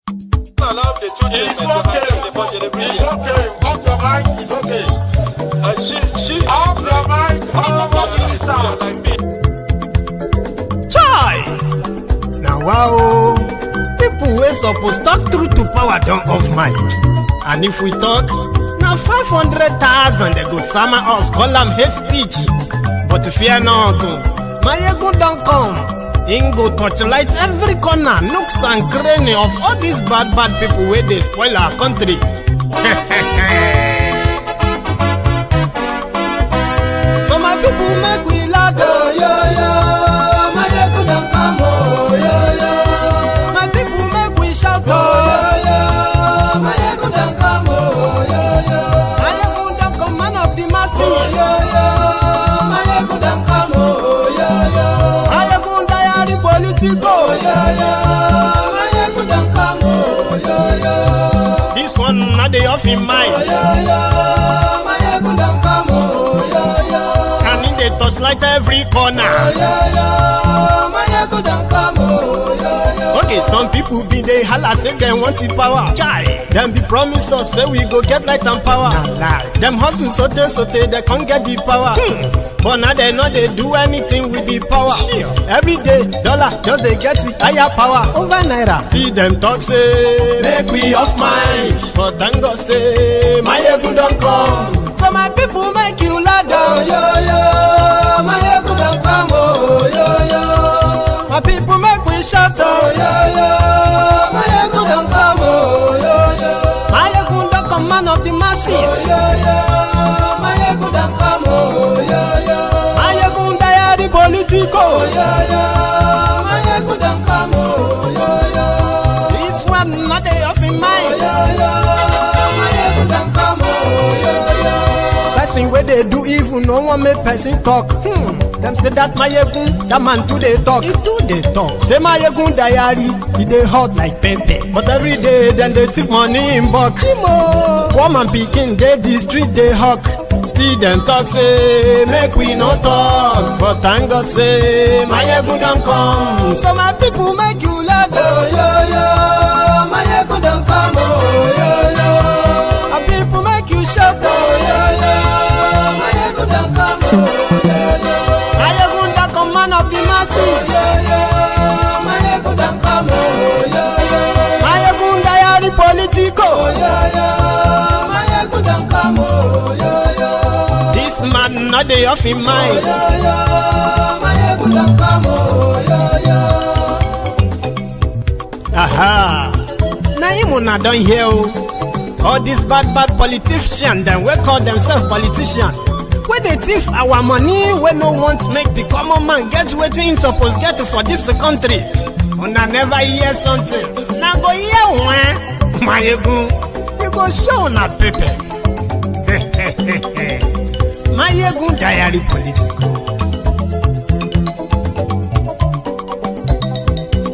Allow the children It's okay. It's okay. Off your mind. It's okay. Off your mind. Like me. Chai! Now wow, people wey suppose talk truth to power don't off mic. And if we talk, now 500,000 they go summer us, call them hate speech. But fear not, my ego don't come. Ingo torchlight every corner, nooks and cranny of all these bad people where they spoil our country. So my people make we laugh, oh, yo, yo. My ego don't come, oh, yo, yo. My people make we shout, oh, yo, yo. My ego don't come, oh, yo, yo. My ego don't come, man of the masses, oh, yo, yo. My ego don't come, oh, yo, yo. My ego the political, yeah, yeah. My ego don't come, oh, yeah, yeah. This one not the off in mind, oh, yeah, yeah. My ego don't come, oh, yeah, yeah. Can in the touchlight every corner, oh, yeah, yeah. My ego don't come, oh, yeah, yeah. Okay, some people be they holla say they want the power. Chai, them be promise us say we go get light and power. Nah. Them hustle so they can't get the power. But now they know they do anything with the power. Sure. Every day, dollar just they get it higher power over naira. Still them talk say make we off mind. But thank God say my ego don't come. So my people make you laugh, oh, yo, yo. My ego don't come, oh, yo, yo. My people make we shout, oh, yo, yo. My ego don't come, oh, yo, yo. My ego don't come, man of the masses, oh, yo, yo. My ego don't come, oh, yo, yo. My ego die the political, oh, yo, yo. My ego don't come, oh, yo, yo. This one not the off in mind, oh, yo, yo. My ego don't come, oh, yo, yo. Person where they do evil, no one make person talk. Them say that my egun, that man too they talk. He too they talk. Say my egun diary, he they hot like pepper. But every day then they take money in bulk. Poor man picking, they the street they hawk. Still them talk say make we no talk. But thank God say my egun don't come. So my people make you laugh, oh, yo, yo. My egun don't come, oh, yo, yo. My people make you shout, oh, yo, yo. My egun don't come, oh, yo, yo. My ego don't come, man of the masses, oh, yeah, yeah. My ego don't come, oh, yeah, yeah. My ego die the political, oh, yeah, yeah. My ego don't come, oh, yeah, yeah. This man not the off in mind, oh, yeah, yeah. My ego don't come, oh, yeah, yeah. Aha. Now you not done here, all these bad politicians, then we call themselves politicians. Where they thief our money, we no want to make the common man get waiting supposed get for this country. And I never hear something. Now go hear one, my ego. You go show na paper. My ego diary political.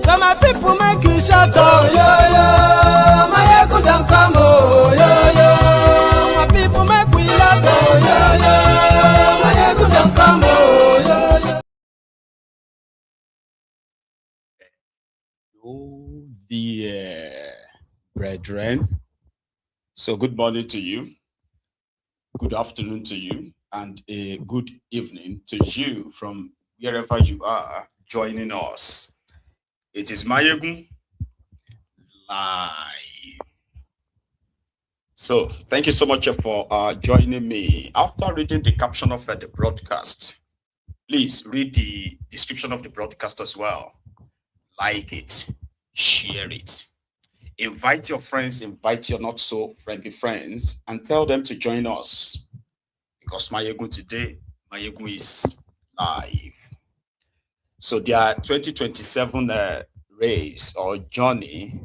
So my people make you shout, oh, yeah, yeah. My ego don't come, oh, yeah, yeah. My people make we laugh, oh, yeah, yeah. Oh, dear brethren. So good morning to you, good afternoon to you, and a good evening to you from wherever you are joining us. It is Mayegun live. So thank you so much for joining me. After reading the caption of the broadcast, please read the description of the broadcast as well. Like it, share it. Invite your friends, invite your not so friendly friends, and tell them to join us. Because Mayegun today, Mayegun is live. So their 2027 race or journey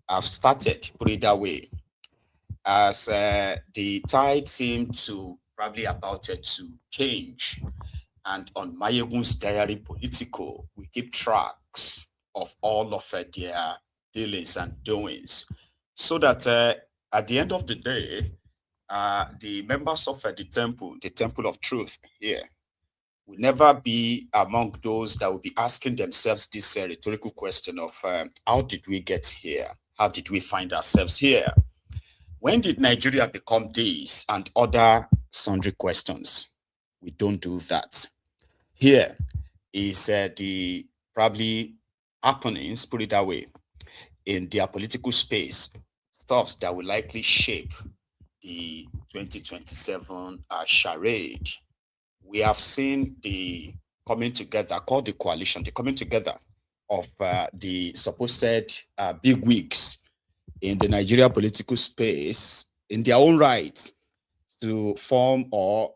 have started, put it that way. As the tide seemed to probably about to change. And on Mayegun's diary political, we keep tracks of all of their dealings and doings. So that at the end of the day, the members of the temple of truth here, will never be among those that will be asking themselves this rhetorical question of how did we get here? how did we find ourselves here? When did Nigeria become this and other sundry questions? We don't do that. Here is the probably happenings, put it that way, in their political space, stuffs that will likely shape the 2027 charade. We have seen the coming together, called the coalition, the coming together of the supposed big wigs in the Nigeria political space in their own right to form or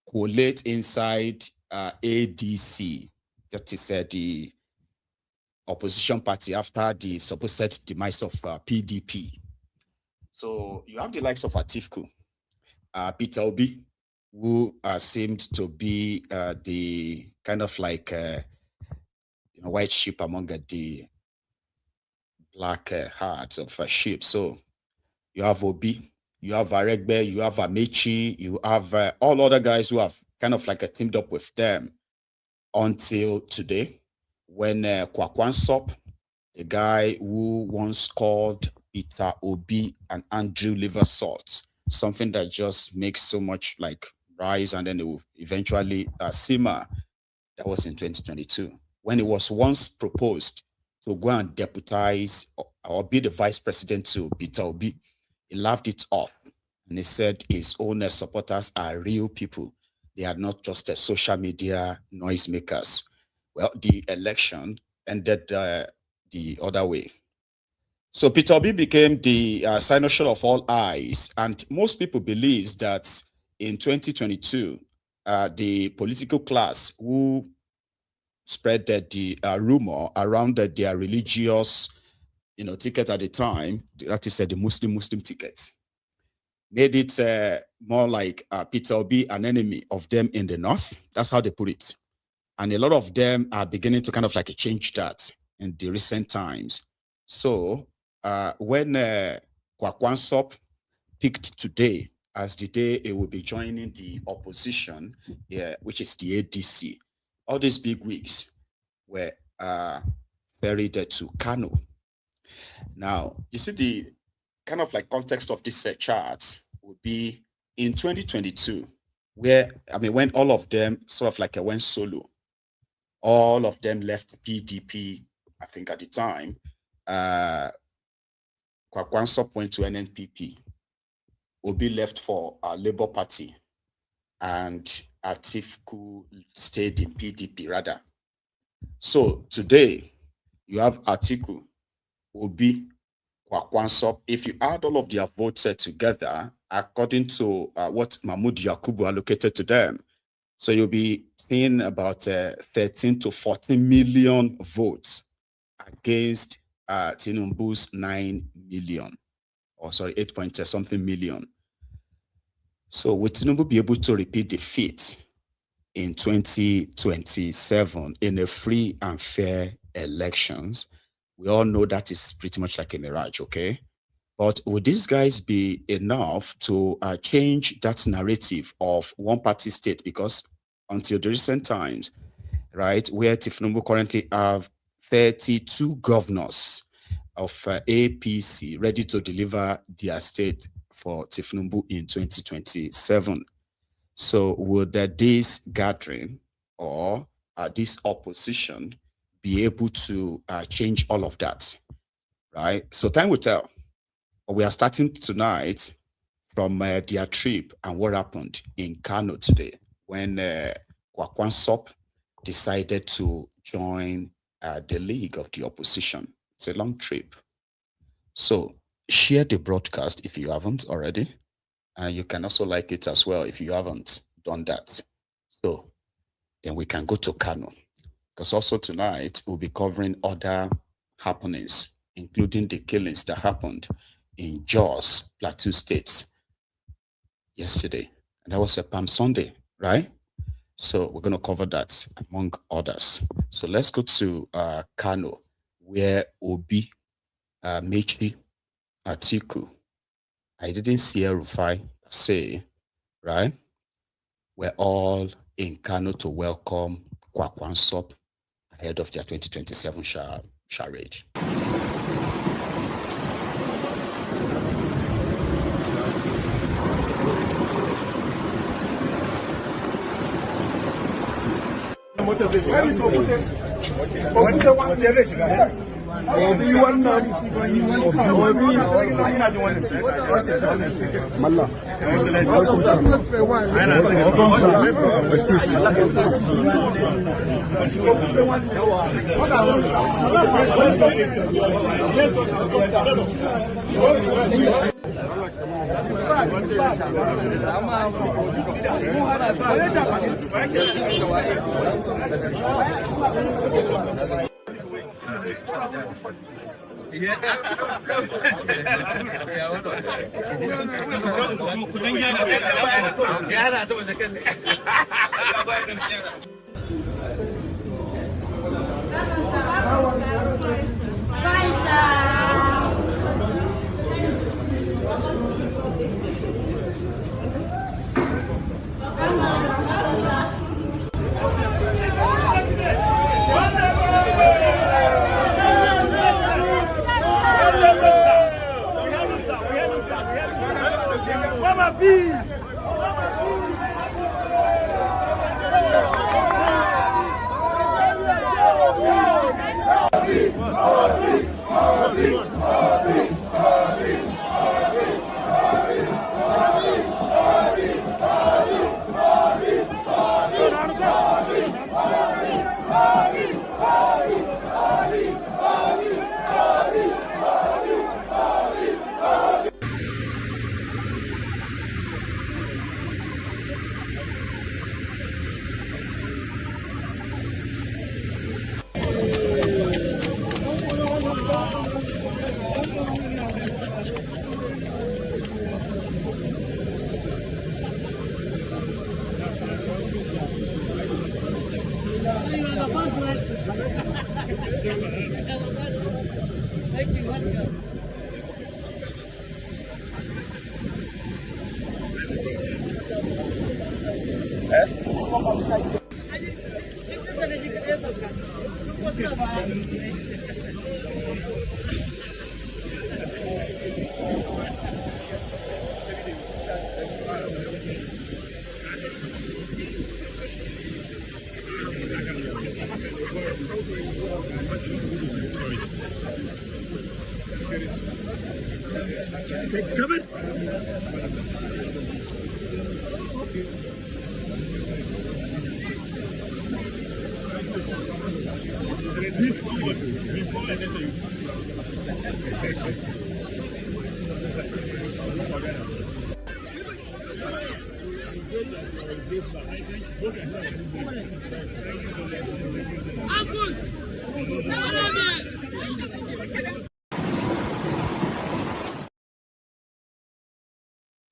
collate inside ADC, that is the opposition party after the supposed demise of PDP. So you have the likes of Atiku, Peter Obi, who seemed to be the kind of like white sheep among the black hearts of sheep. So you have Obi, you have Aregbe, you have Amechi, you have all other guys who have kind of like teamed up with them until today, when Kwankwaso, the guy who once called Peter Obi and Andrew liver salt, something that just makes so much like rise and then it will eventually simmer. That was in 2022, when it was once proposed to go and deputize or be the vice president to Peter Obi. He laughed it off and he said his own supporters are real people. They are not just social media noisemakers. Well, the election ended the other way. So Peter Obi became the cynosure of all eyes, and most people believe that in 2022, the political class who spread the rumor around their religious, ticket at the time, that is the Muslim ticket, made it more like Peter Obi an enemy of them in the north. That's how they put it. And a lot of them are beginning to kind of like change that in the recent times. So when Kwankwaso picked today as the day it will be joining the opposition, which is the ADC, all these big wigs were ferried to Canal. Now, you see the kind of like context of this chart would be in 2022, where, when all of them sort of like went solo, all of them left PDP, I think at the time, Kwankwaso went to NNPP, Obi left for Labour Party, and Atiku stayed in PDP rather. So today, you have Atiku, Obi, Kwankwaso. If you add all of their votes together, according to what Mahmoud Yakubu allocated to them, so you'll be seeing about 13 to 14 million votes against Tinubu's 9 million, or sorry, 8 something million. So will Tinubu be able to repeat the feat in 2027 in a free and fair elections? We all know that is pretty much like a mirage, okay? But would these guys be enough to change that narrative of one-party state? Because until the recent times, right, where Tinubu currently have 32 governors of APC ready to deliver their state for Tinubu in 2027. So would this gathering or this opposition be able to change all of that, right? So time will tell. We are starting tonight from their trip and what happened in Canal today when Kwankwaso decided to join the League of the Opposition. It's a long trip. So share the broadcast if you haven't already. And you can also like it as well if you haven't done that. So then we can go to Canal. Because also tonight we'll be covering other happenings, including the killings that happened in Jos, Plateau State yesterday. And that was a Palm Sunday, right? So we're going to cover that among others. So let's go to Kano, where Obi, Mechi, Atiku, I didn't see El-Rufai say, right? We're all in Kano to welcome Kwankwaso ahead of their 2027 charade.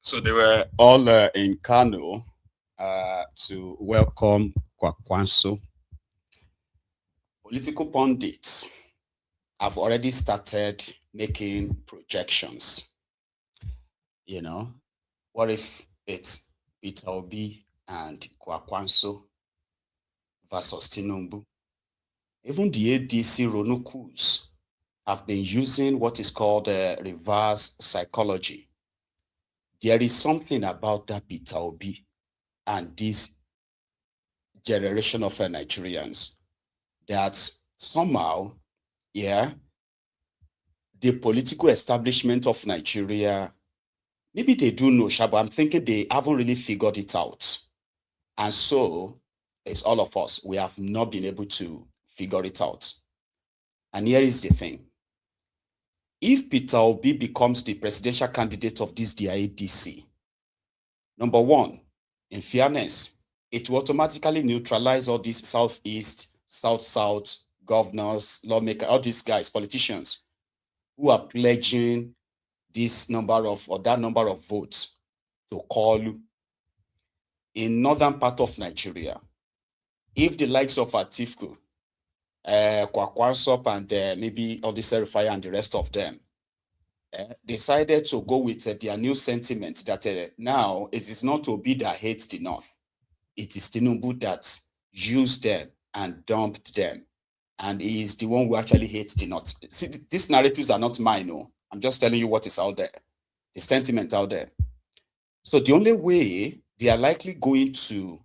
So they were all in Canal to welcome Kwankwaso. Political pundits have already started making projections. You know, what if it's Peter Obi and Kwankwaso versus Tinubu? Even the ADC Ronukus have been using what is called reverse psychology. There is something about that Peter Obi and this generation of Nigerians that somehow, yeah, the political establishment of Nigeria, maybe they do know, but I'm thinking they haven't really figured it out. And so it's all of us. We have not been able to figure it out. And here is the thing. If Peter Obi becomes the presidential candidate of this ADC, number one, in fairness, it will automatically neutralize all these Southeast, South-South governors, lawmakers, all these guys, politicians, who are pledging this number of, or that number of votes to call in northern part of Nigeria. If the likes of Atiku, Kwankwaso and maybe all the El-Rufai and the rest of them decided to go with their new sentiment that now it is not Obi that hates the North. It is Tinubu that used them and dumped them. And he is the one who actually hates the North. See, these narratives are not mine. No. I'm just telling you what is out there, the sentiment out there. So the only way they are likely going to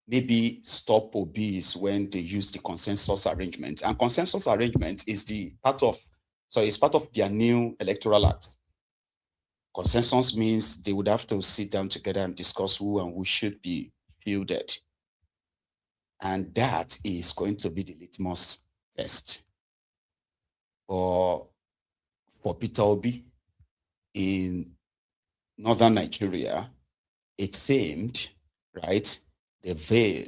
maybe stop mobilise when they use the consensus arrangement. And consensus arrangement is it's part of their new electoral act. Consensus means they would have to sit down together and discuss who and who should be fielded. And that is going to be the litmus test for Peter Obi in northern Nigeria. It seemed, right, the veil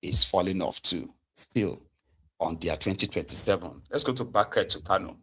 is falling off too, still on their 2027. Let's go back to Canal.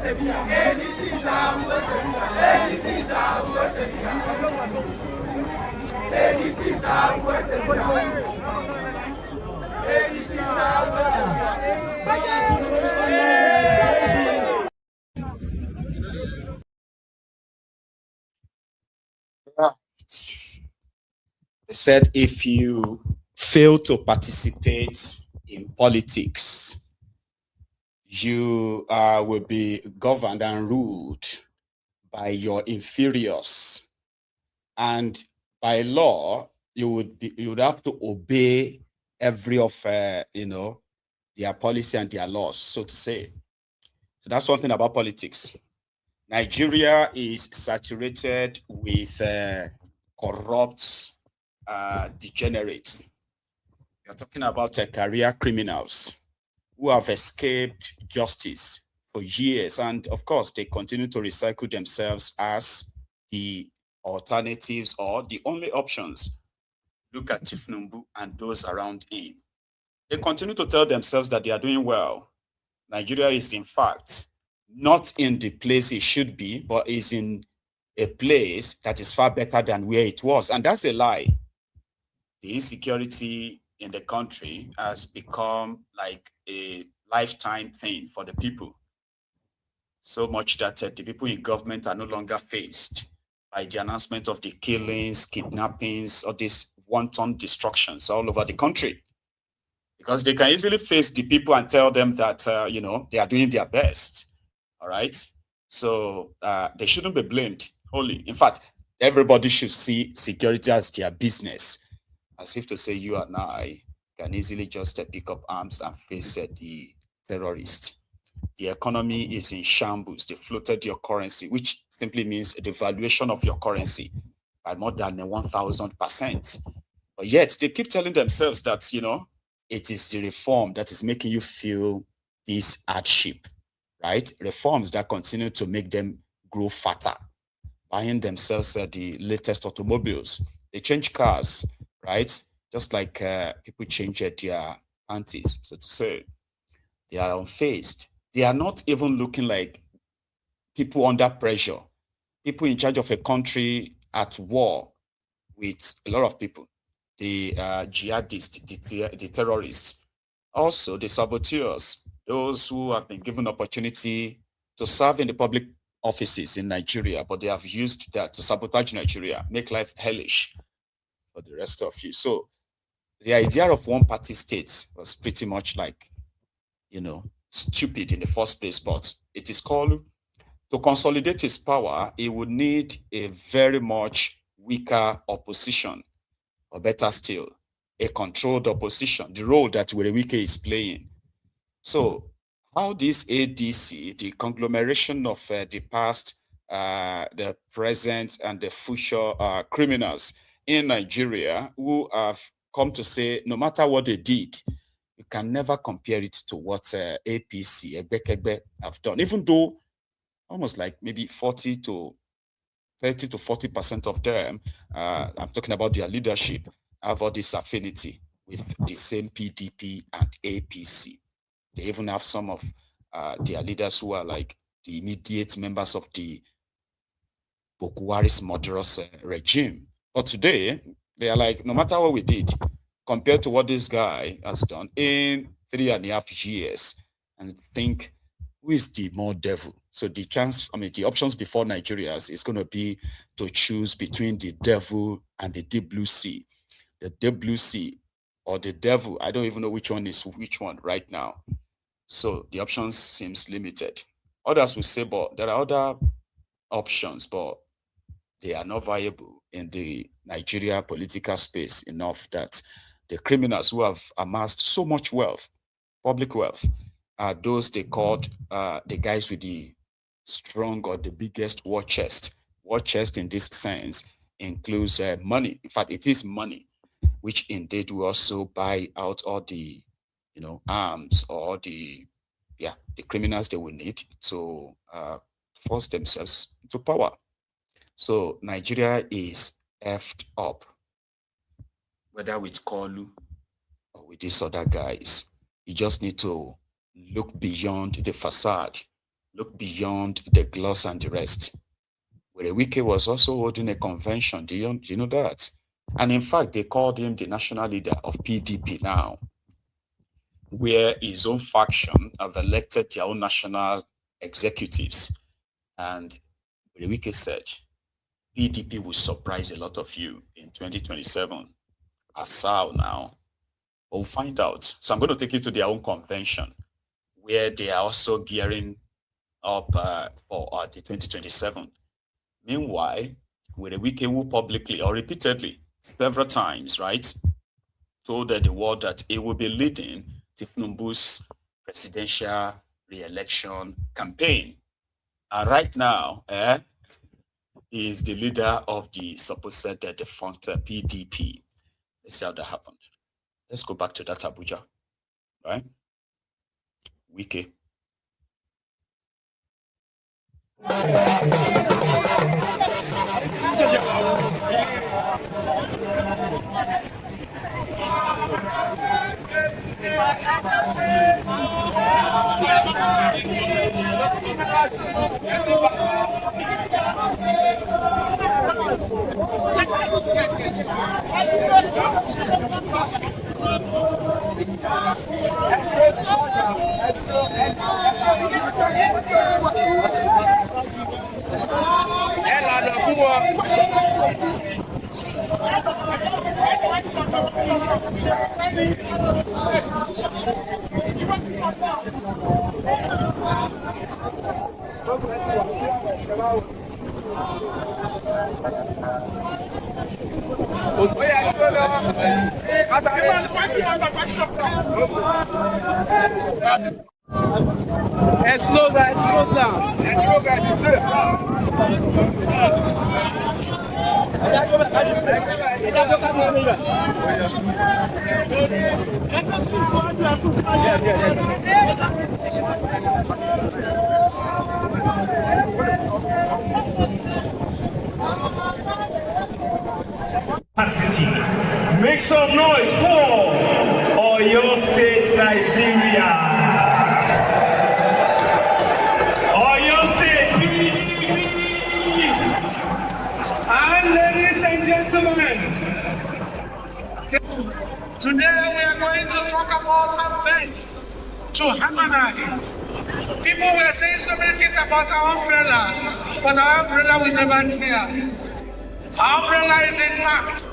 They said if you fail to participate in politics, you will be governed and ruled by your inferiors, and by law you would have to obey every of their policy and their laws, so to say. So that's one thing about politics. Nigeria is saturated with corrupt degenerates. You're talking about career criminals who have escaped justice for years, and of course they continue to recycle themselves as the alternatives or the only options. Look at Tinubu and those around him. They continue to tell themselves that they are doing well. Nigeria is in fact not in the place it should be, but is in a place that is far better than where it was, and that's a lie. The insecurity in the country has become like a lifetime thing for the people. So much that the people in government are no longer faced by the announcement of the killings, kidnappings, or these wanton destructions all over the country. Because they can easily face the people and tell them that, they are doing their best. All right. So they shouldn't be blamed wholly. In fact, everybody should see security as their business. As if to say you and I can easily just pick up arms and face the terrorists. The economy is in shambles. They floated your currency, which simply means the valuation of your currency by more than 1,000%. But yet they keep telling themselves that, it is the reform that is making you feel this hardship, right? Reforms that continue to make them grow fatter, buying themselves the latest automobiles. They change cars, right? Just like people change their panties, so to say. They are unfazed. They are not even looking like people under pressure, people in charge of a country at war with a lot of people, the jihadists, the terrorists, also the saboteurs, those who have been given opportunity to serve in the public offices in Nigeria, but they have used that to sabotage Nigeria, make life hellish for the rest of you. So the idea of one-party states was pretty much like, stupid in the first place, but it is called, to consolidate his power, he would need a very much weaker opposition, or better still, a controlled opposition, the role that Werey Wike is playing. So how this ADC, the conglomeration of the past, the present, and the future criminals in Nigeria who have come to say, no matter what they did, you can never compare it to what APC, Egbekegbe, have done, even though almost like maybe 30 to 40% of them, I'm talking about their leadership, have all this affinity with the same PDP and APC. They even have some of their leaders who are like the immediate members of the Boko Haram's murderous regime. But today, they are like, no matter what we did, compared to what this guy has done in 3.5 years, and think, who is the more devil? So the options before Nigerians is going to be to choose between the devil and the deep blue sea. The deep blue sea or the devil, I don't even know which one is which one right now. So the options seems limited. Others will say, but there are other options, but they are not viable in the Nigeria political space enough that the criminals who have amassed so much wealth, public wealth, are those they called the guys with the strong or the biggest war chest. War chest in this sense includes money. In fact, it is money, which indeed will also buy out all the, arms or the criminals they will need to force themselves to power. So Nigeria is effed up, whether with Kolu or with these other guys. You just need to look beyond the facade look beyond the gloss and the rest. Werey Wike was also holding a convention. Do you know that? And in fact, they called him the national leader of PDP now, where his own faction have elected their own national executives. And Werey Wike said, PDP will surprise a lot of you in 2027. Asal now. We'll find out. So I'm going to take you to their own convention, where they are also gearing up for the 2027. Meanwhile, Werey Wike, who publicly or repeatedly, several times, right, told the world that he will be leading Tinubu's presidential re-election campaign. And right now, he is the leader of the supposed defunct PDP. Let's see how that happened. Let's go back to that Abuja, right? Wike. Slow guys, slow down. Make some noise for Oyo State, Nigeria. Oyo State, PDP. And ladies and gentlemen, today we are going to talk about our best to harmonize. People were saying so many things about our umbrella, but our umbrella we never tear. Our umbrella is intact.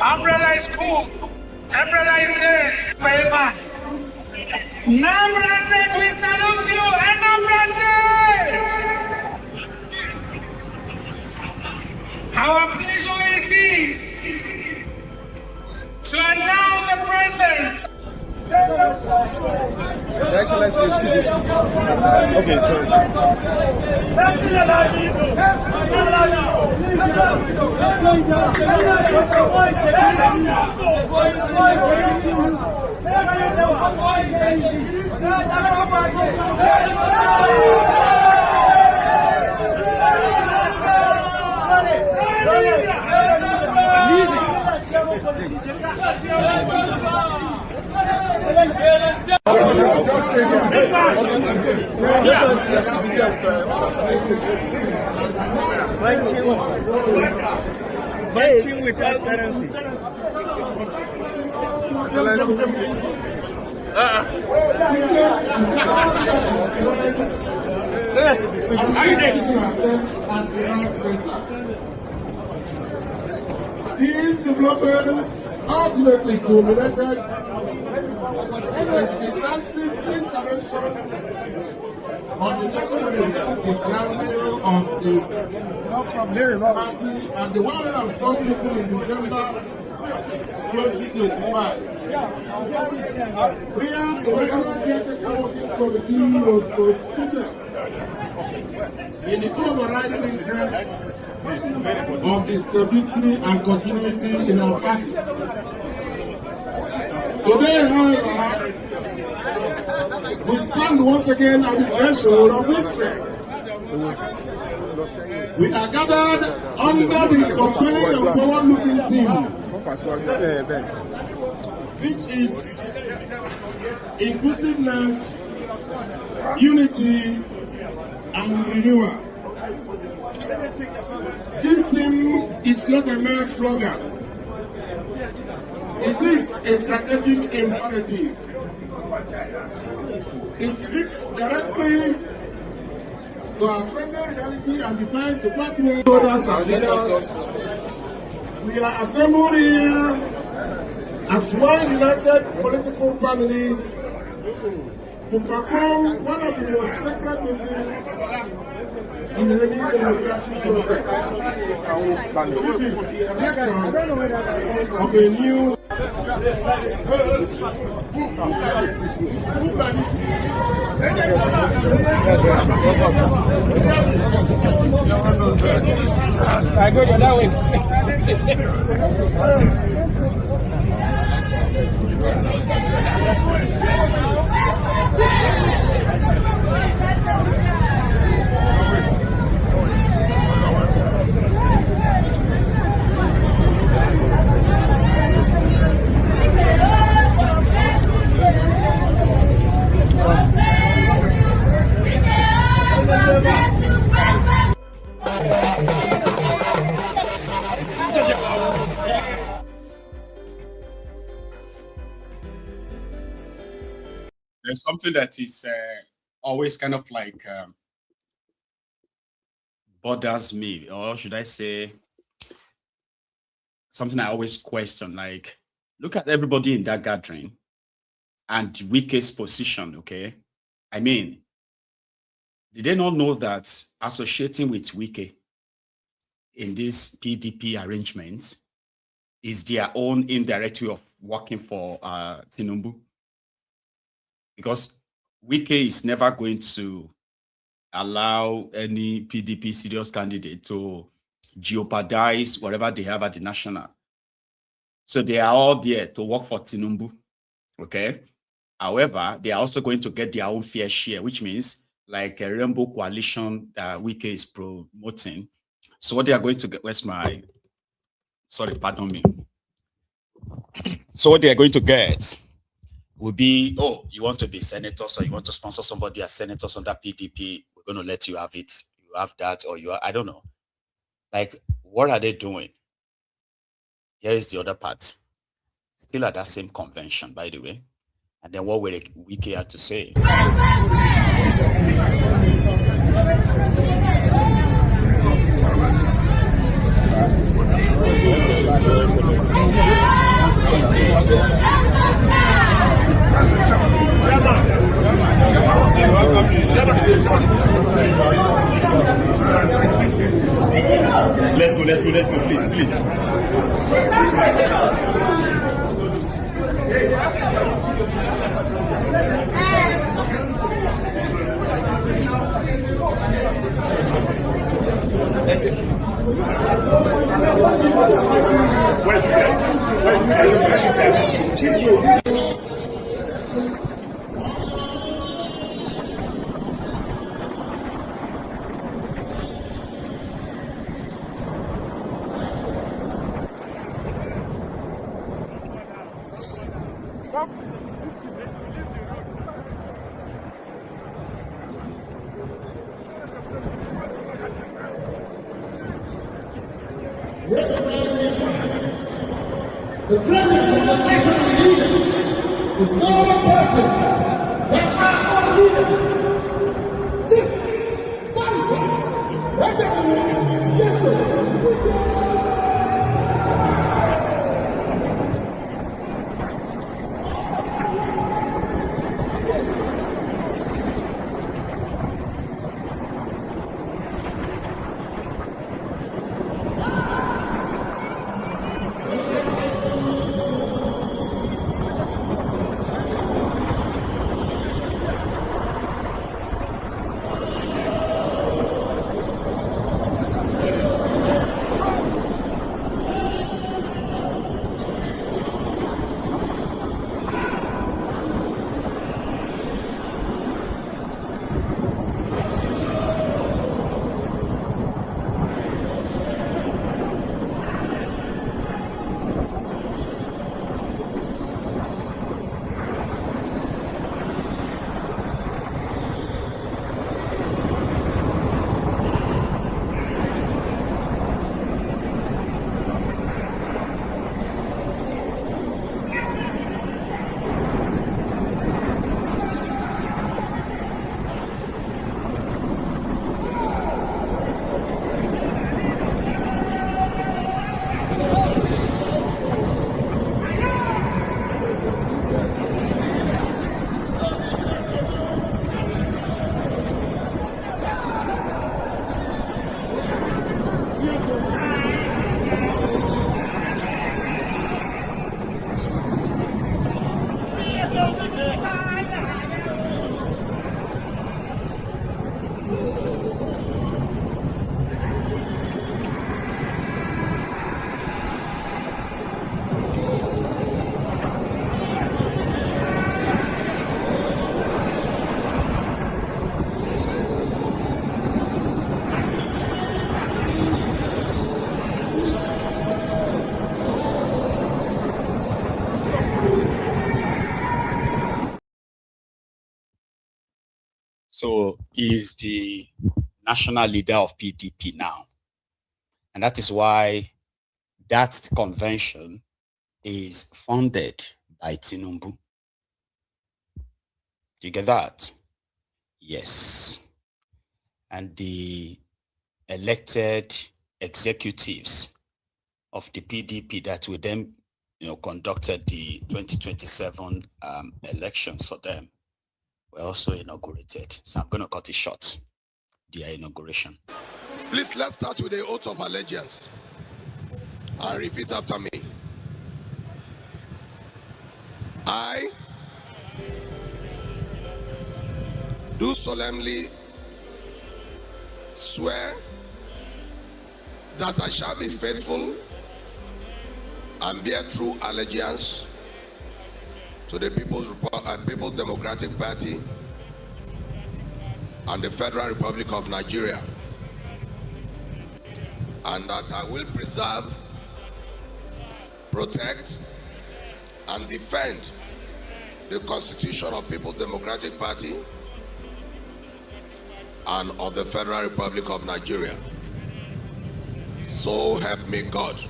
Umbrella is cool. Umbrella is there. Nambra State, we salute you. And Nambra State! Our pleasure it is to announce the presence. Your Excellency, excuse me. Okay, sorry. Banking without currency. These developments ultimately culminated in decisive intervention on the National Executive Council of the party and the 104 people in December 2025. Where a regular caretaker working committee was constituted in the overriding interests of the stability and continuity in our party. Today, however, we stand once again at the threshold of history. We are gathered under the compelling and forward-looking theme, which is inclusiveness, unity, and renewal. This theme is not a mere slogan. It is a strategic imperative. It speaks directly to our present reality and defines the pathway towards our leaders. We are assembled here as one united political family to perform one of the most sacred duties in any democratic process, which is the election of a new I go that way. There's something that is always kind of like bothers me, or should I say something I always question. Like, look at everybody in that gathering and Wike's position, okay? I mean, did they not know that associating with Wike in this PDP arrangement is their own indirect way of working for Tinubu? Because Wike is never going to allow any PDP serious candidate to jeopardize whatever they have at the national. So they are all there to work for Tinubu, okay? However, they are also going to get their own fair share, which means like a rainbow coalition that Wike is promoting. So what they are going to get, where's my, sorry, pardon me. So what they are going to get will be, oh, you want to be senators or you want to sponsor somebody as senators under PDP, we're going to let you have it. You have that, or you are, I don't know. Like, what are they doing? Here is the other part. Still at that same convention, by the way. And then what Werey Wike had to say. Let's go, please. The president of the national leader is no one person but our leader. This So he's the national leader of PDP now. And that is why that convention is funded by Tinubu. Do you get that? Yes. And the elected executives of the PDP that will then, conducted the 2027 elections for them were also inaugurated. So I'm going to cut it short, their inauguration. Please, let's start with the oath of allegiance. And repeat after me. I do solemnly swear that I shall be faithful and bear true allegiance to the People's Democratic Party and the Federal Republic of Nigeria, and that I will preserve, protect, and defend the Constitution of People's Democratic Party and of the Federal Republic of Nigeria. So help me God.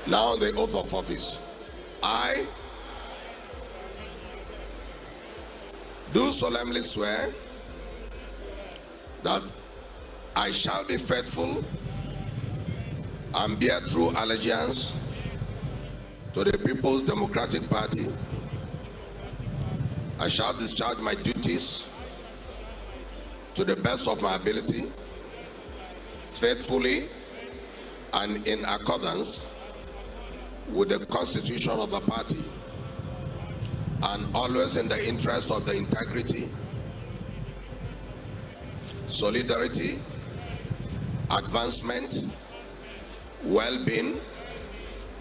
Now the oath of office. I do solemnly swear that I shall be faithful and bear true allegiance to the People's Democratic Party. I shall discharge my duties to the best of my ability, faithfully and in accordance with the Constitution of the party, and always in the interest of the integrity, solidarity, advancement, well-being,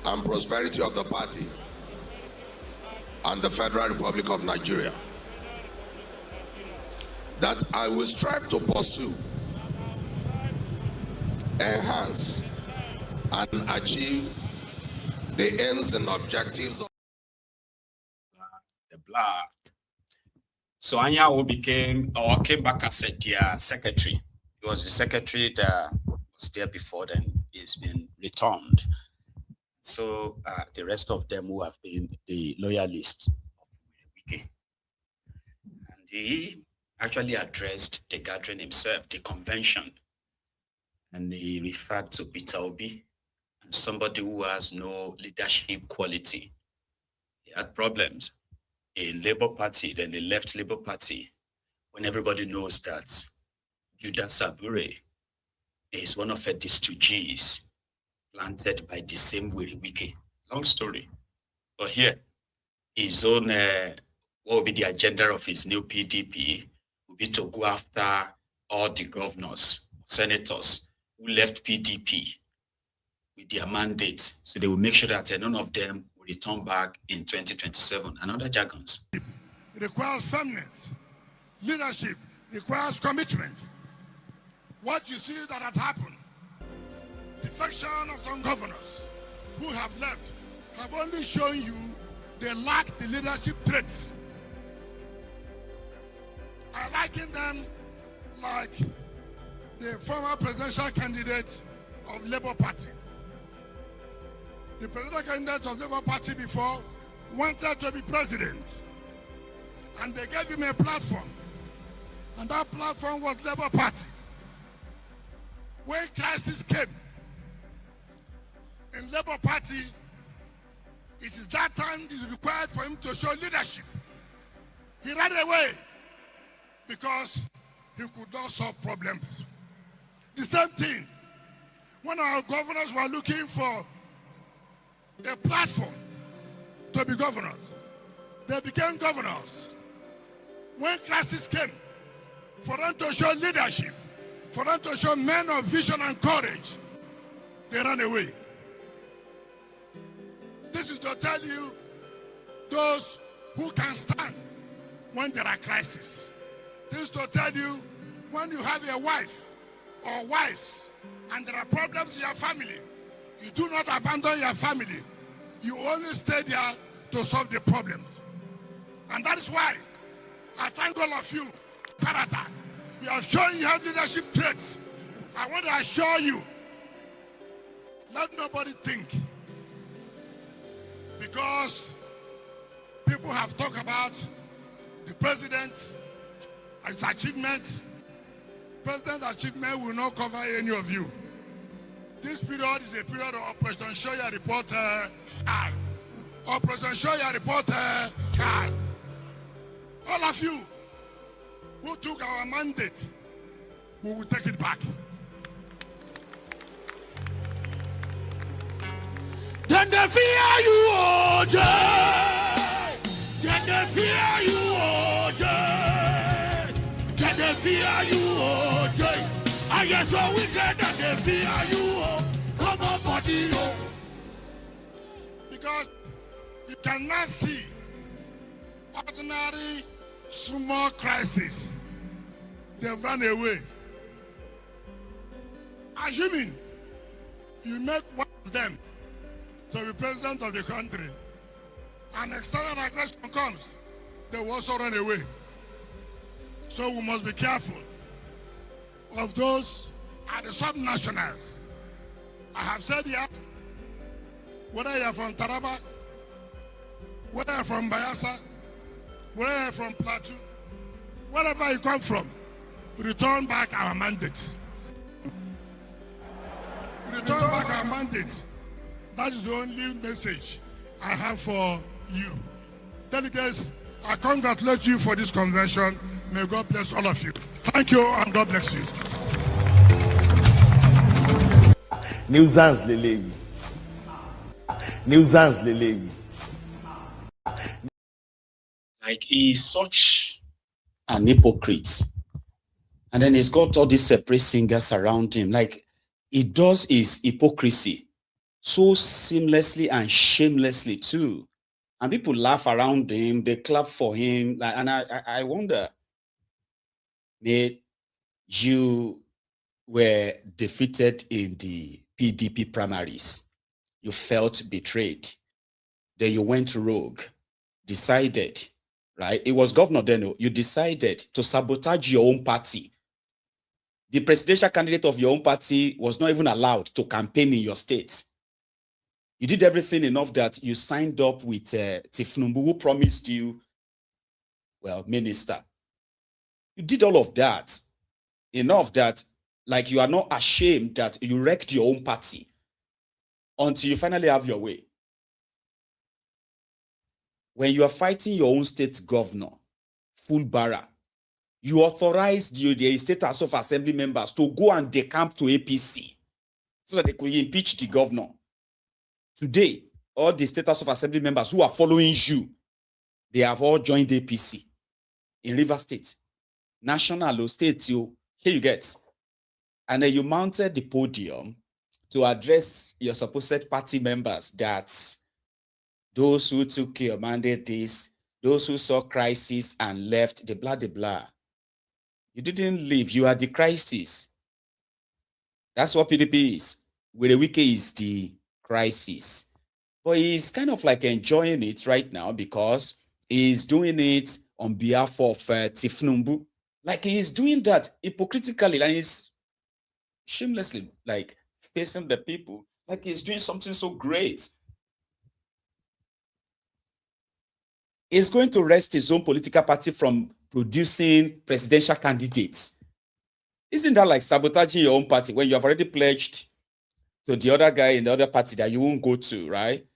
and prosperity of the party and the Federal Republic of Nigeria. That I will strive to pursue, enhance, and achieve the ends and objectives of the blah. So Anyanwu came back as their secretary. He was the secretary that was there before, then he's been returned. So the rest of them who have been the loyalists of Werey Wike. And he actually addressed the gathering himself, the convention. And he referred to Peter Obi and somebody who has no leadership quality. He had problems in Labour Party, then he left Labour Party when everybody knows that Judas Abure is one of the stooges planted by the same Werey Wike. Long story. But here, his own, what will be the agenda of his new PDP will be to go after all the governors, senators who left PDP with their mandates. So they will make sure that none of them will return back in 2027. And other jargons. It requires firmness. Leadership requires commitment. What you see that had happened, defection of some governors who have left, have only shown you they lack the leadership traits. I liken them like the former presidential candidate of Labour Party. The presidential candidate of Labour Party before wanted to be president, and they gave him a platform, and that platform was Labour Party. When crisis came in Labour Party, it is that time it is required for him to show leadership. He ran away because he could not solve problems. The same thing, when our governors were looking for a platform to be governors, they became governors. When crisis came, for them to show leadership, for them to show men of vision and courage, they ran away. This is to tell you those who can stand when there are crises. This is to tell you when you have a wife or wives and there are problems in your family, you do not abandon your family You only stay there to solve the problems. And that is why I thank all of you, Parata. You have shown you have leadership traits. I want to assure you, let nobody think, because people have talked about the president, its achievement. President's achievement will not cover any of you. This period is a period of Operation Show Your Report card. Operation Show Your Report card. All of you who took our mandate, we will take it back. Then they fear you, OJ. Then they fear you, OJ. Then they fear you, OJ. I guess so wicked that they fear you, oh. Come on, body, oh. Because you cannot see ordinary small crisis. They've run away. Assuming you make one of them to be president of the country, and external aggression comes, they will also run away. So we must be careful of those are the subnationals. I have said here, whether you're from Taraba, whether you're from Bayelsa, whether you're from Plateau, wherever you come from, return back our mandate. Return back our mandate. That is the only message I have for you. Delegates, I congratulate you for this convention. May God bless all of you. Thank you and God bless you. Nuisance Lele. Nuisance Lele. Like he's such an hypocrite. And then he's got all these separate singers around him. Like he does his hypocrisy so seamlessly and shamelessly too. And people laugh around him, they clap for him. Like, and I wonder, you were defeated in the PDP primaries. You felt betrayed. Then you went rogue, decided, right? It was governor then. You decided to sabotage your own party. The presidential candidate of your own party was not even allowed to campaign in your state. You did everything enough that you signed up with Tinubu, who promised you, well, minister. You did all of that. Enough that, like, you are not ashamed that you wrecked your own party until you finally have your way. When you are fighting your own state governor, full barra, you authorized the state House of Assembly members to go and decamp to APC so that they could impeach the governor. Today, all the state House of Assembly members who are following you, they have all joined APC in Rivers State. National or state, here you get. And then you mounted the podium to address your supposed party members that those who took your mandate, those who saw crisis and left, the blah, the blah. You didn't leave, you are the crisis. That's what PDP is. Werey Wike is the crisis. But he's kind of like enjoying it right now because he's doing it on behalf of Tinubu. Like he's doing that hypocritically, and he's shamelessly like facing the people like he's doing something so great. He's going to wrest his own political party from producing presidential candidates. Isn't that like sabotaging your own party when you have already pledged to the other guy in the other party that you won't go to, right?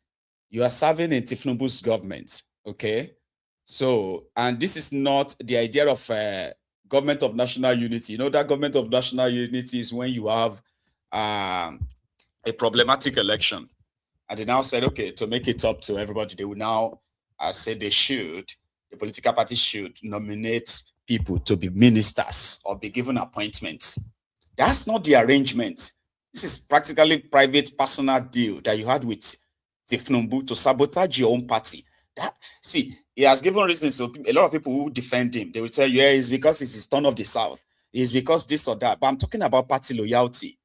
You are serving in Tinubu's government, okay? So, and this is not the idea of government of national unity. You know, that government of national unity is when you have a problematic election. And they now said, okay, to make it up to everybody, they will now say the political party should nominate people to be ministers or be given appointments. That's not the arrangement. This is practically private personal deal that you had with Tinubu to sabotage your own party. See, he has given reasons. So a lot of people who defend him, they will tell you, yeah, it's because it's his turn of the South. It's because this or that. But I'm talking about party loyalty.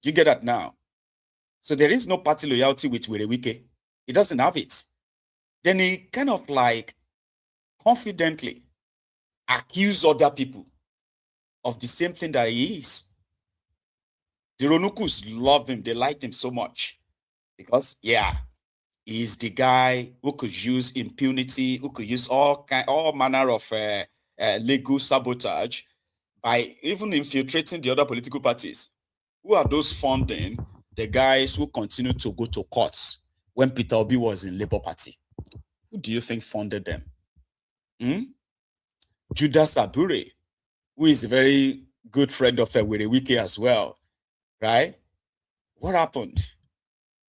Do you get that now? So there is no party loyalty with Werey Wike. He doesn't have it. Then he kind of like confidently accuse other people of the same thing that he is. The Ronukus love him. They liked him so much because, yeah, he's the guy who could use impunity, who could use all manner of legal sabotage by even infiltrating the other political parties. Who are those funding the guys who continue to go to courts when Peter Obi was in Labour Party? Who do you think funded them? Judas Abure, who is a very good friend of Werey Wike as well, right? What happened?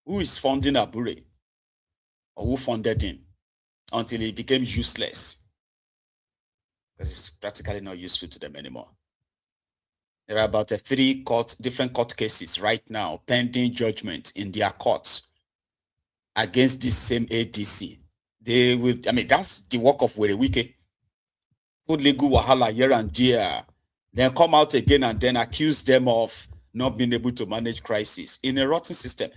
Who is funding Abure? Or who funded him until he became useless? Because it's practically not useful to them anymore. There are about 3 different court cases right now pending judgment in their courts against this same ADC. They will, I mean, that's the work of Werey Wike. Put legal wahala here and there, then come out again and then accuse them of not being able to manage crisis in a rotten system.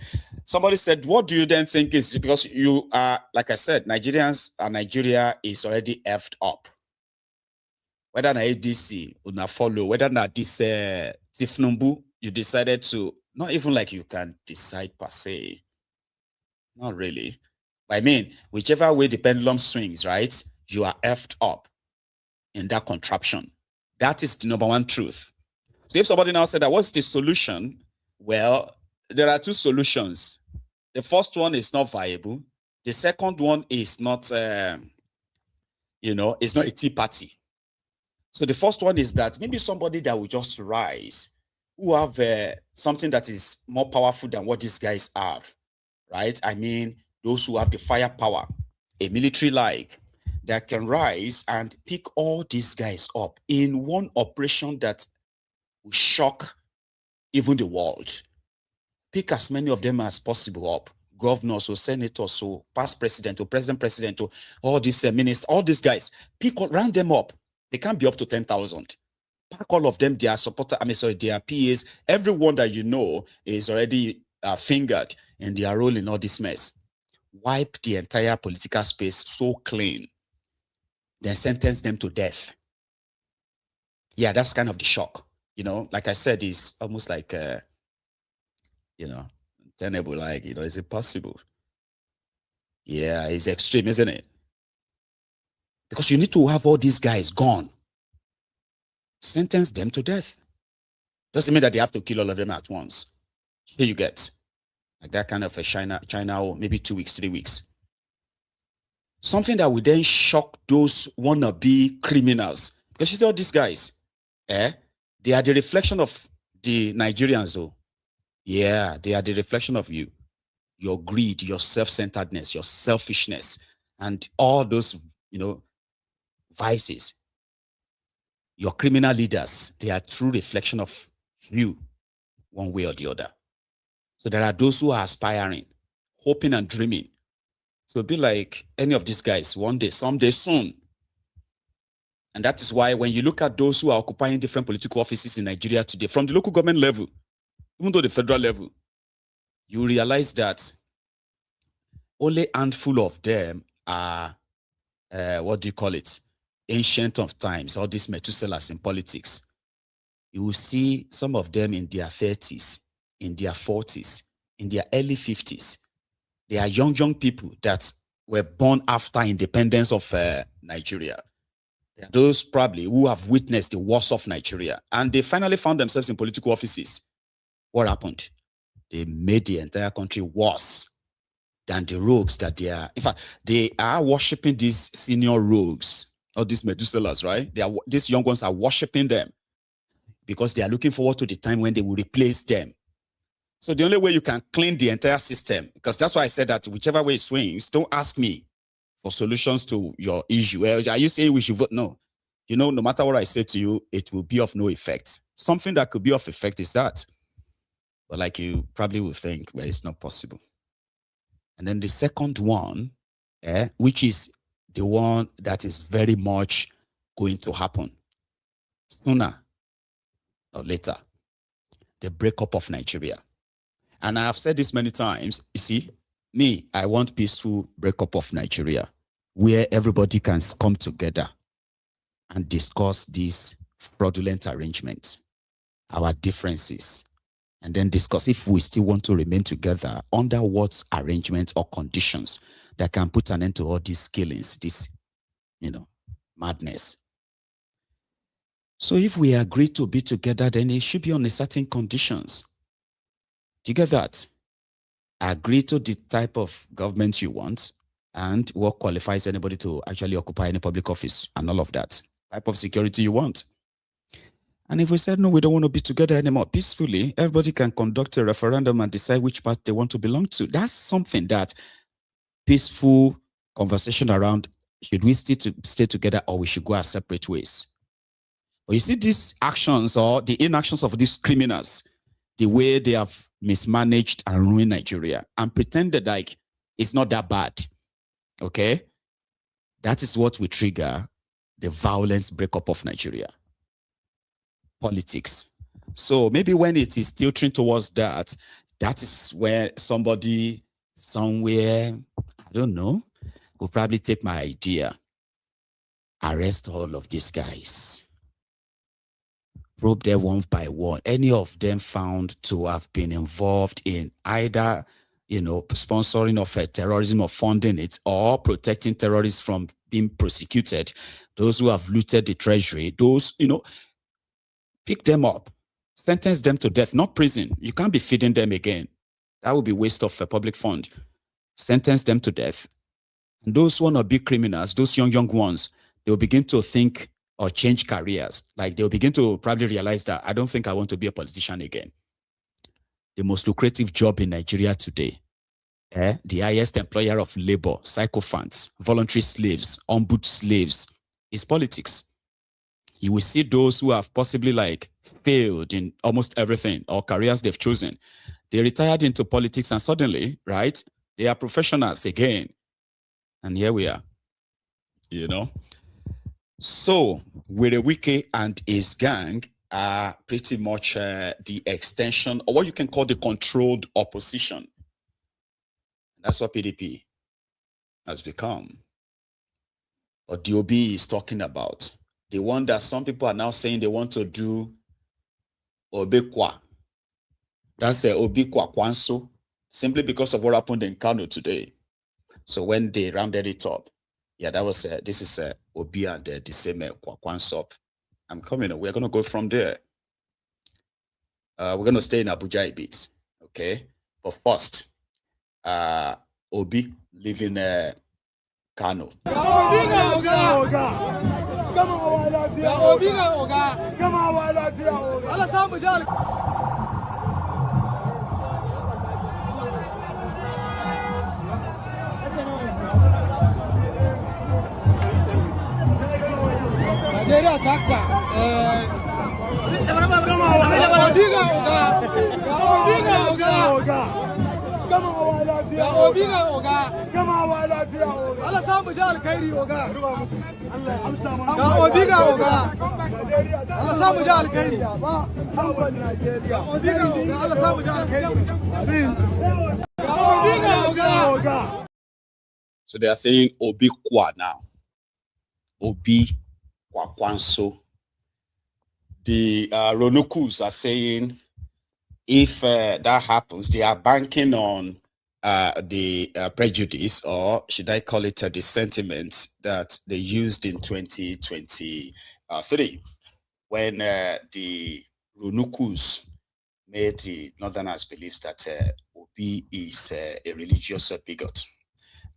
Somebody said, what do you then think is, because you are, like I said, Nigerians and Nigeria is already effed up. Whether na ADC or na follow, whether na this Tifnumbu, you decided to, not even like you can decide per se. Not really. But I mean, whichever way the pendulum swings, right, you are effed up in that contraption. That is the number one truth. So if somebody now said that, what's the solution? Well, there are 2 solutions. The first one is not viable. The second one is not, it's not a tea party. So the first one is that maybe somebody that will just rise, who have something that is more powerful than what these guys have, right? I mean, those who have the firepower, a military like, that can rise and pick all these guys up in one operation that will shock even the world. Pick as many of them as possible up. Governors or senators or past president or president or all these ministers, all these guys, round them up. They can't be up to 10,000. Pack all of them, their supporter, their PAs, everyone that you know is already fingered in their role in all this mess. Wipe the entire political space so clean. Then sentence them to death. Yeah, that's kind of the shock. Like I said, it's almost like, tenable, like, is it possible? Yeah, it's extreme, isn't it? Because you need to have all these guys gone. Sentence them to death. Doesn't mean that they have to kill all of them at once. Here you get. Like that kind of a China or maybe 2 weeks, 3 weeks. Something that would then shock those wannabe criminals. Because you see all these guys, they are the reflection of the Nigerians, though. Yeah, they are the reflection of you. Your greed, your self-centeredness, your selfishness, and all those, vices. Your criminal leaders, they are true reflection of you, one way or the other. So there are those who are aspiring, hoping and dreaming to be like any of these guys one day, someday, soon. And that is why when you look at those who are occupying different political offices in Nigeria today, from the local government level, even though the federal level, you realize that only a handful of them are, ancient of times, all these Methuselahs in politics. You will see some of them in their 30s, in their 40s, in their early 50s. They are young people that were born after independence of Nigeria. They are those probably who have witnessed the worst of Nigeria. And they finally found themselves in political offices. What happened? They made the entire country worse than the rogues that they are. In fact, they are worshipping these senior rogues, or these Methuselahs, right? These young ones are worshipping them because they are looking forward to the time when they will replace them. So the only way you can clean the entire system, because that's why I said that whichever way it swings, don't ask me for solutions to your issue. Are you saying we should vote? No. No matter what I say to you, it will be of no effect. Something that could be of effect is that. But like you probably will think, well, it's not possible. And then the second one, which is the one that is very much going to happen sooner or later, the breakup of Nigeria. And I have said this many times, you see, Me, I want peaceful breakup of Nigeria, where everybody can come together and discuss these fraudulent arrangements, our differences, and then discuss if we still want to remain together under what arrangements or conditions that can put an end to all these killings, this, madness. So if we agree to be together, then it should be on a certain conditions. Do you get that? Agree to the type of government you want and what qualifies anybody to actually occupy any public office and all of that. Type of security you want. And if we said, no, we don't want to be together anymore peacefully, everybody can conduct a referendum and decide which part they want to belong to. That's something that peaceful conversation around, should we stay together or we should go our separate ways? But you see these actions or the inactions of these criminals, the way they have mismanaged and ruined Nigeria and pretended like it's not that bad, okay? That is what will trigger the violence breakup of Nigeria. Politics. So maybe when it is tilting towards that, that is where somebody somewhere, I don't know, will probably take my idea. Arrest all of these guys. Probe them one by one. Any of them found to have been involved in either, sponsoring of terrorism or funding it or protecting terrorists from being prosecuted, those who have looted the treasury, those, pick them up, sentence them to death, not prison. You can't be feeding them again. That would be waste of a public fund. Sentence them to death. And those who want to be criminals, those young ones, they'll begin to think or change careers. Like they'll begin to probably realize that I don't think I want to be a politician again. The most lucrative job in Nigeria today, the highest employer of labor, sycophants, voluntary slaves, ombud slaves, is politics. You will see those who have possibly failed in almost everything or careers they've chosen. They retired into politics and suddenly, right, they are professionals again. And here we are, So, Werey Wike and his gang are pretty much the extension or what you can call the controlled opposition. That's what PDP has become. What DOB is talking about. The one that some people are now saying they want to do Obekwa. That's Obi Kwankwaso, simply because of what happened in Canal today. So when they rounded it up, that was this is Obi and the same Kwankwaso. I'm coming. We're going to go from there. We're going to stay in Abuja a bit, okay? But first, Obi living Canal. Nigeria taka. So they are saying Obi Kwa now. Obi Kwankwaso. The Ronokus are saying if that happens, they are banking on the prejudice, or should I call it the sentiments that they used in 2023 when the Ronokus made the Northerners believe that Obi is a religious bigot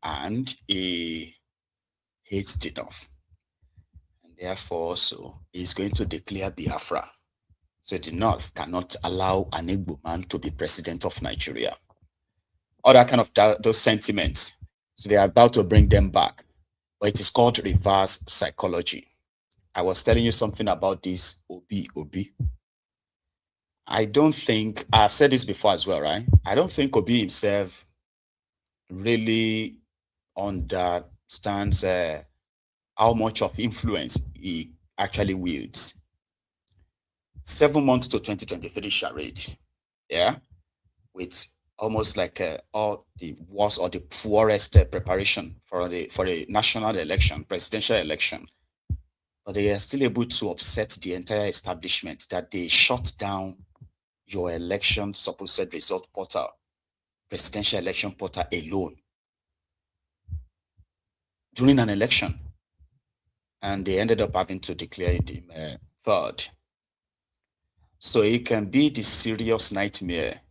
and he hates the North. Therefore, also, is going to declare Biafra. So the North cannot allow an Igbo man to be president of Nigeria. All that kind of those sentiments. So they are about to bring them back. But it is called reverse psychology. I was telling you something about this Obi. I don't think, I've said this before as well, right? I don't think Obi himself really understands how much of influence he actually wields. 7 months to 2023 charade, with almost like all the worst or the poorest preparation for a national election, presidential election. But they are still able to upset the entire establishment that they shut down your election supposed result portal, presidential election portal alone during an election. And they ended up having to declare him third. So it can be the serious nightmare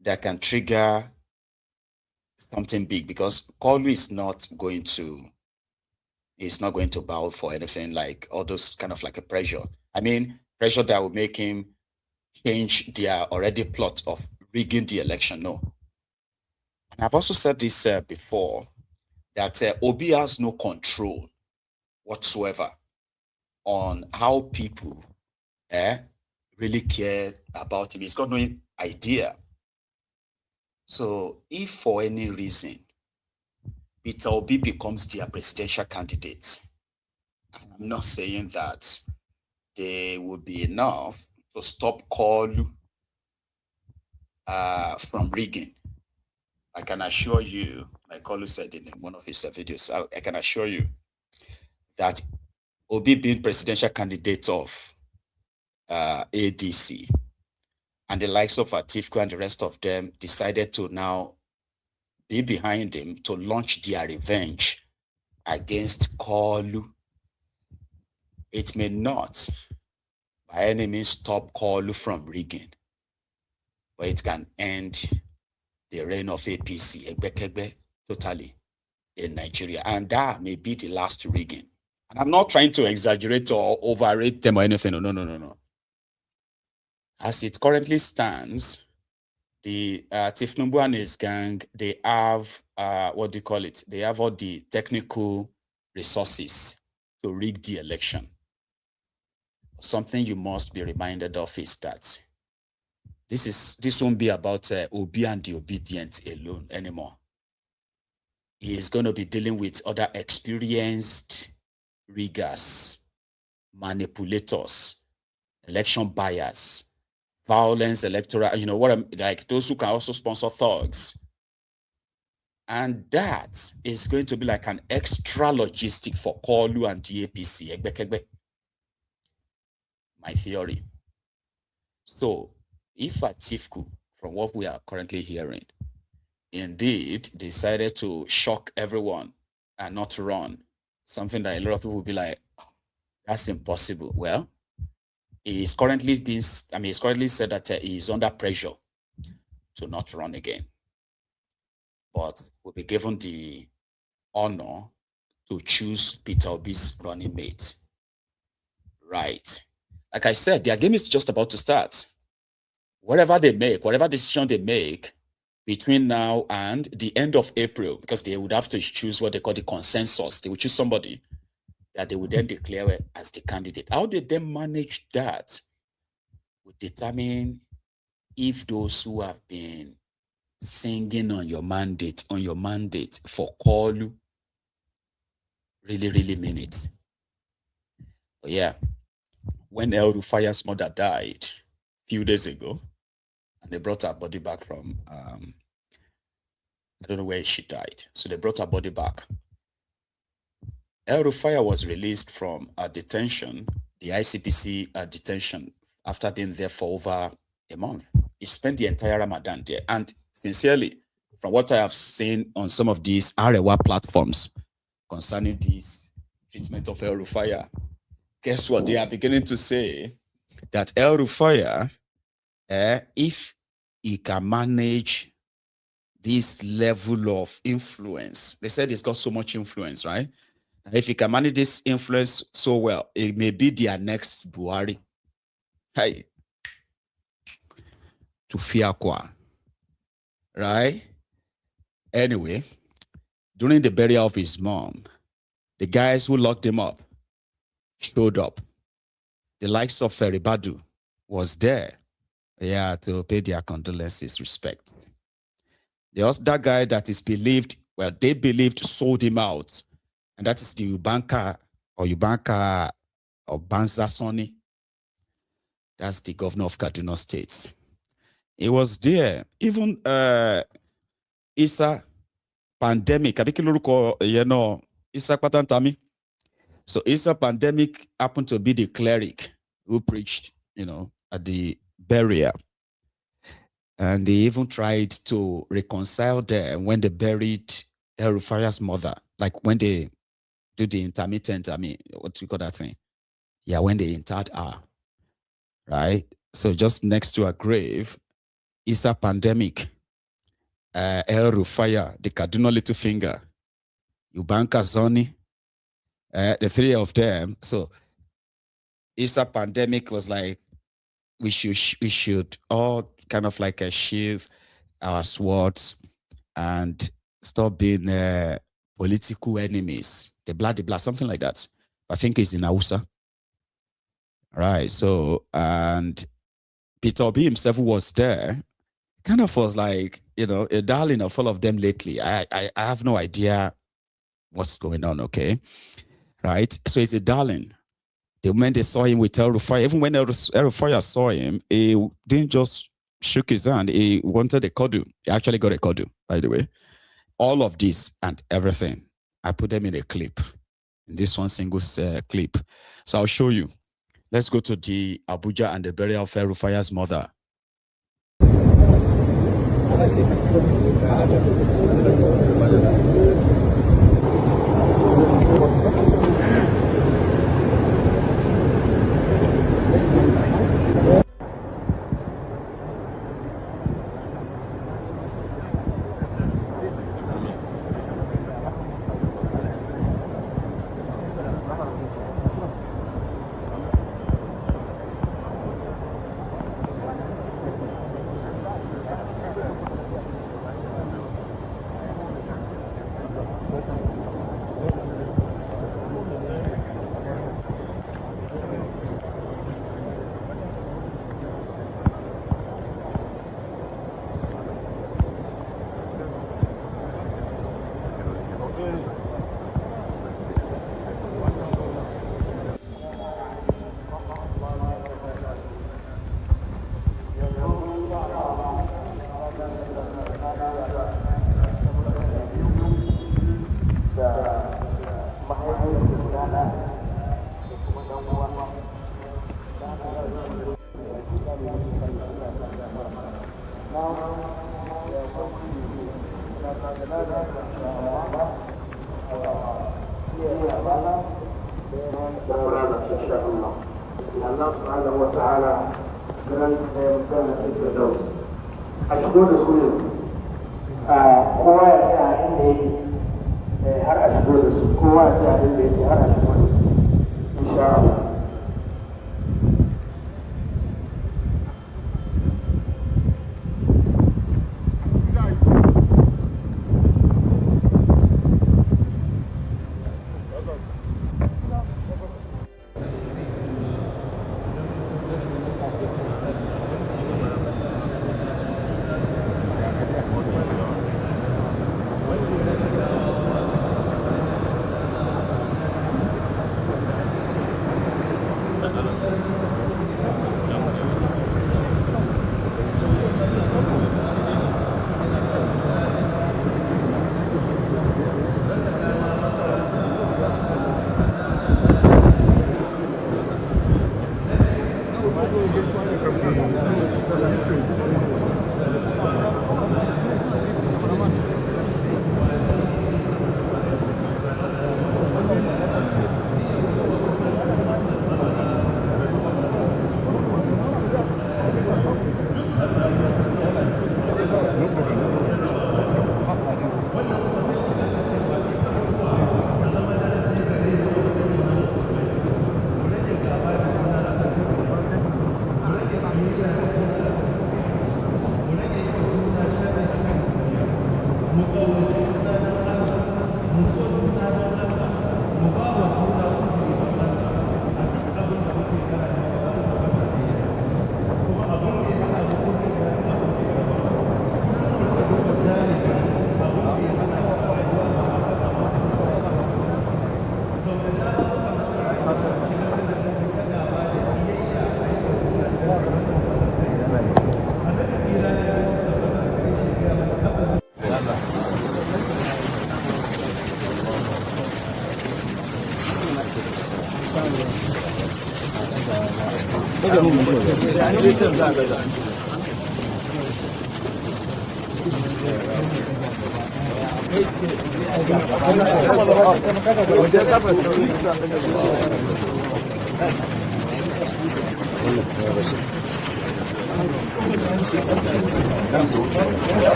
that can trigger something big, because Kolu is not going to bow for anything like all those kind of like a pressure. I mean, pressure that will make him change their already plot of rigging the election. No. And I've also said this before, that Obi has no control whatsoever on how people really care about him. He's got no idea. So if for any reason Peter Obi becomes their presidential candidate, I'm not saying that they would be enough to stop Kolu from rigging. I can assure you, like Kolu said in one of his videos, I can assure you that Obi being presidential candidate of ADC and the likes of Atiku and the rest of them decided to now be behind him to launch their revenge against Kolu. It may not by any means stop Kolu from rigging, but it can end the reign of APC, Egbekegbe, totally in Nigeria. And that may be the last rigging. And I'm not trying to exaggerate or overrate them or anything. No. As it currently stands, the Tinubu and his gang, they have, what do you call it? They have all the technical resources to rig the election. Something you must be reminded of is that this won't be about Obi and the obedient alone anymore. He is going to be dealing with other experienced riggers, manipulators, election buyers, violence, electoral, you know what I'm like, those who can also sponsor thugs. And that is going to be like an extra logistic for Kolu and the APC. My theory. So if Atiku, from what we are currently hearing, indeed decided to shock everyone and not run, something that a lot of people will be like, oh, that's impossible. Well, he's currently said that he is under pressure to not run again, but will be given the honor to choose Peter Obi's running mate. Right. Like I said, their game is just about to start. Whatever they make, whatever decision they make between now and the end of April, because they would have to choose what they call the consensus. They would choose somebody that they would then declare as the candidate. How they then manage that would determine if those who have been singing on your mandate for Kolu really mean it. But yeah, when El-Rufai's mother died a few days ago, and they brought her body back from, I don't know where she died. So they brought her body back. El-Rufai was released from a detention, the ICPC detention, after being there for over a month. He spent the entire Ramadan there. And sincerely, from what I have seen on some of these Arewa platforms concerning this treatment of El-Rufai, guess what? They are beginning to say that El-Rufai, if he can manage this level of influence, they said he's got so much influence, right? And if he can manage this influence so well, it may be their next Buhari. Hey, to Fiakwa, right? Anyway, during the burial of his mom, the guys who locked him up showed up. The likes of Feribadu was there, to pay their condolences, respect. That guy that is believed, well, they believed sold him out, and that is the Ubanka or Banza Soni. That's the governor of Kaduna State. It was there. Even Isa pandemic, Isa Patantami. So Isa pandemic happened to be the cleric who preached, at the burial. And they even tried to reconcile them when they buried El-Rufai's mother, like when they do the intermittent, what do you call that thing? Yeah, when they interred her, right? So just next to her grave, Isa pandemic, El-Rufai, the Kaduna Little Finger, Ubanka Zoni, the three of them. So Isa pandemic was like, we should all kind of like sheath our swords and stop being political enemies. The blah, something like that. I think it's in Hausa. Right. So, and Peter Obi himself was there, kind of was like, a darling of all of them lately. I have no idea what's going on, okay? Right? So he's a darling. The moment they saw him with El-Rufai, even when El-Rufai saw him, he didn't just shook his hand. He wanted a kodu. He actually got a kodu, by the way. All of this and everything, I put them in a clip, in this one single clip. So I'll show you. Let's go to the Abuja and the burial of El-Rufai's mother.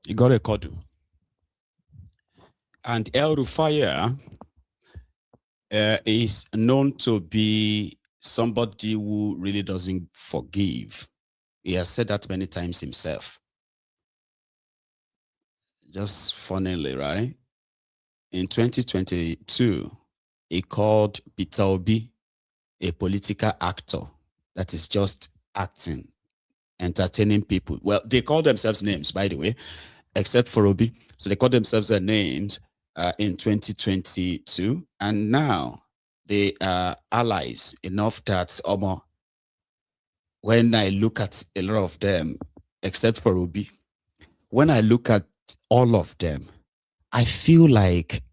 You got a Kodu. And El-Rufai is known to be somebody who really doesn't forgive. He has said that many times himself. Just funnily, right? In 2022, he called Peter Obi a political actor that is just acting, entertaining people. Well, they call themselves names, by the way, except for Obi. So they call themselves their names in 2022. And now they are allies enough that when I look at a lot of them, except for Obi, when I look at all of them, I feel like,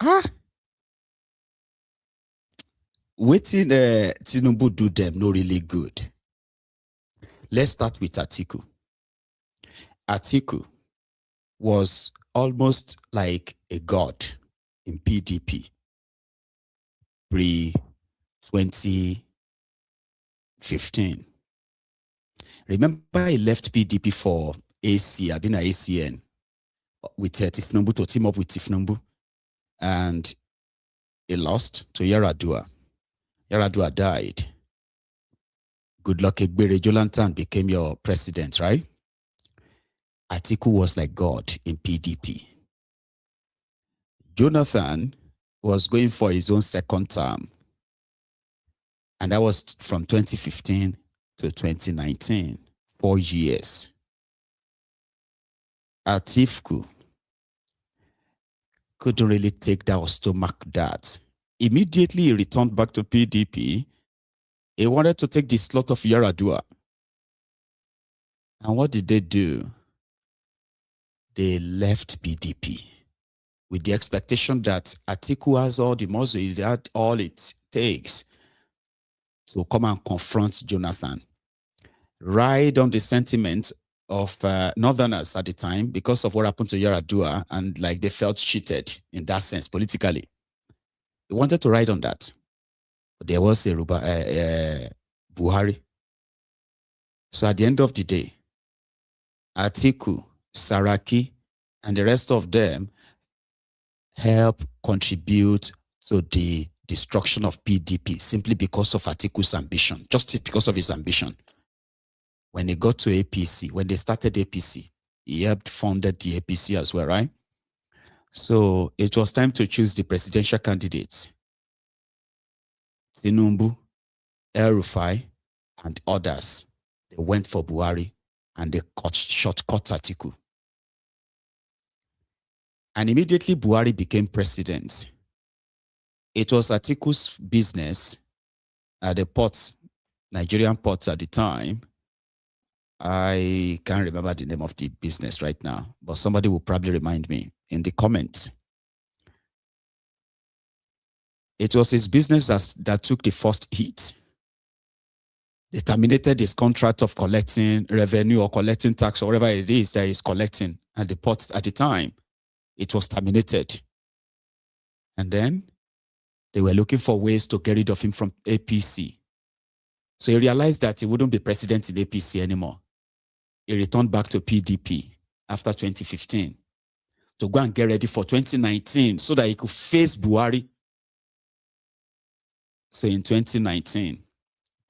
waiting Tinubu do them no really good. Let's start with Atiku. Atiku was almost like a god in PDP pre-2015. Remember, he left PDP for AC, I've been at ACN with Tinubu to team up with Tinubu, and he lost to Yar'Adua. Yar'Adua died. Goodluck Egbere Jonathan became your president, right? Atiku was like God in PDP. Jonathan was going for his own second term. And that was from 2015 to 2019, 4 years. Atiku couldn't really take that or stomach that. Immediately he returned back to PDP. He wanted to take the slot of Yar'Adua. And what did they do? They left PDP with the expectation that Atiku has all the muscle, he had all it takes to come and confront Jonathan. Ride on the sentiment of Northerners at the time because of what happened to Yar'Adua, and like they felt cheated in that sense politically. They wanted to ride on that. But there was a Buhari. So at the end of the day, Atiku, Saraki, and the rest of them help contribute to the destruction of PDP simply because of Atiku's ambition, just because of his ambition. When he got to APC, when they started APC, he helped funded the APC as well, right? So it was time to choose the presidential candidates. Tinubu, El-Rufai, and others. They went for Buhari and they shortcut Atiku. And immediately Buhari became president. It was Atiku's business at the ports, Nigerian ports at the time. I can't remember the name of the business right now, but somebody will probably remind me in the comments. It was his business that took the first hit. They terminated his contract of collecting revenue or collecting tax or whatever it is that he's collecting at the ports at the time. It was terminated. And then they were looking for ways to get rid of him from APC. So he realized that he wouldn't be president in APC anymore. He returned back to PDP after 2015 to go and get ready for 2019 so that he could face Buhari. So in 2019,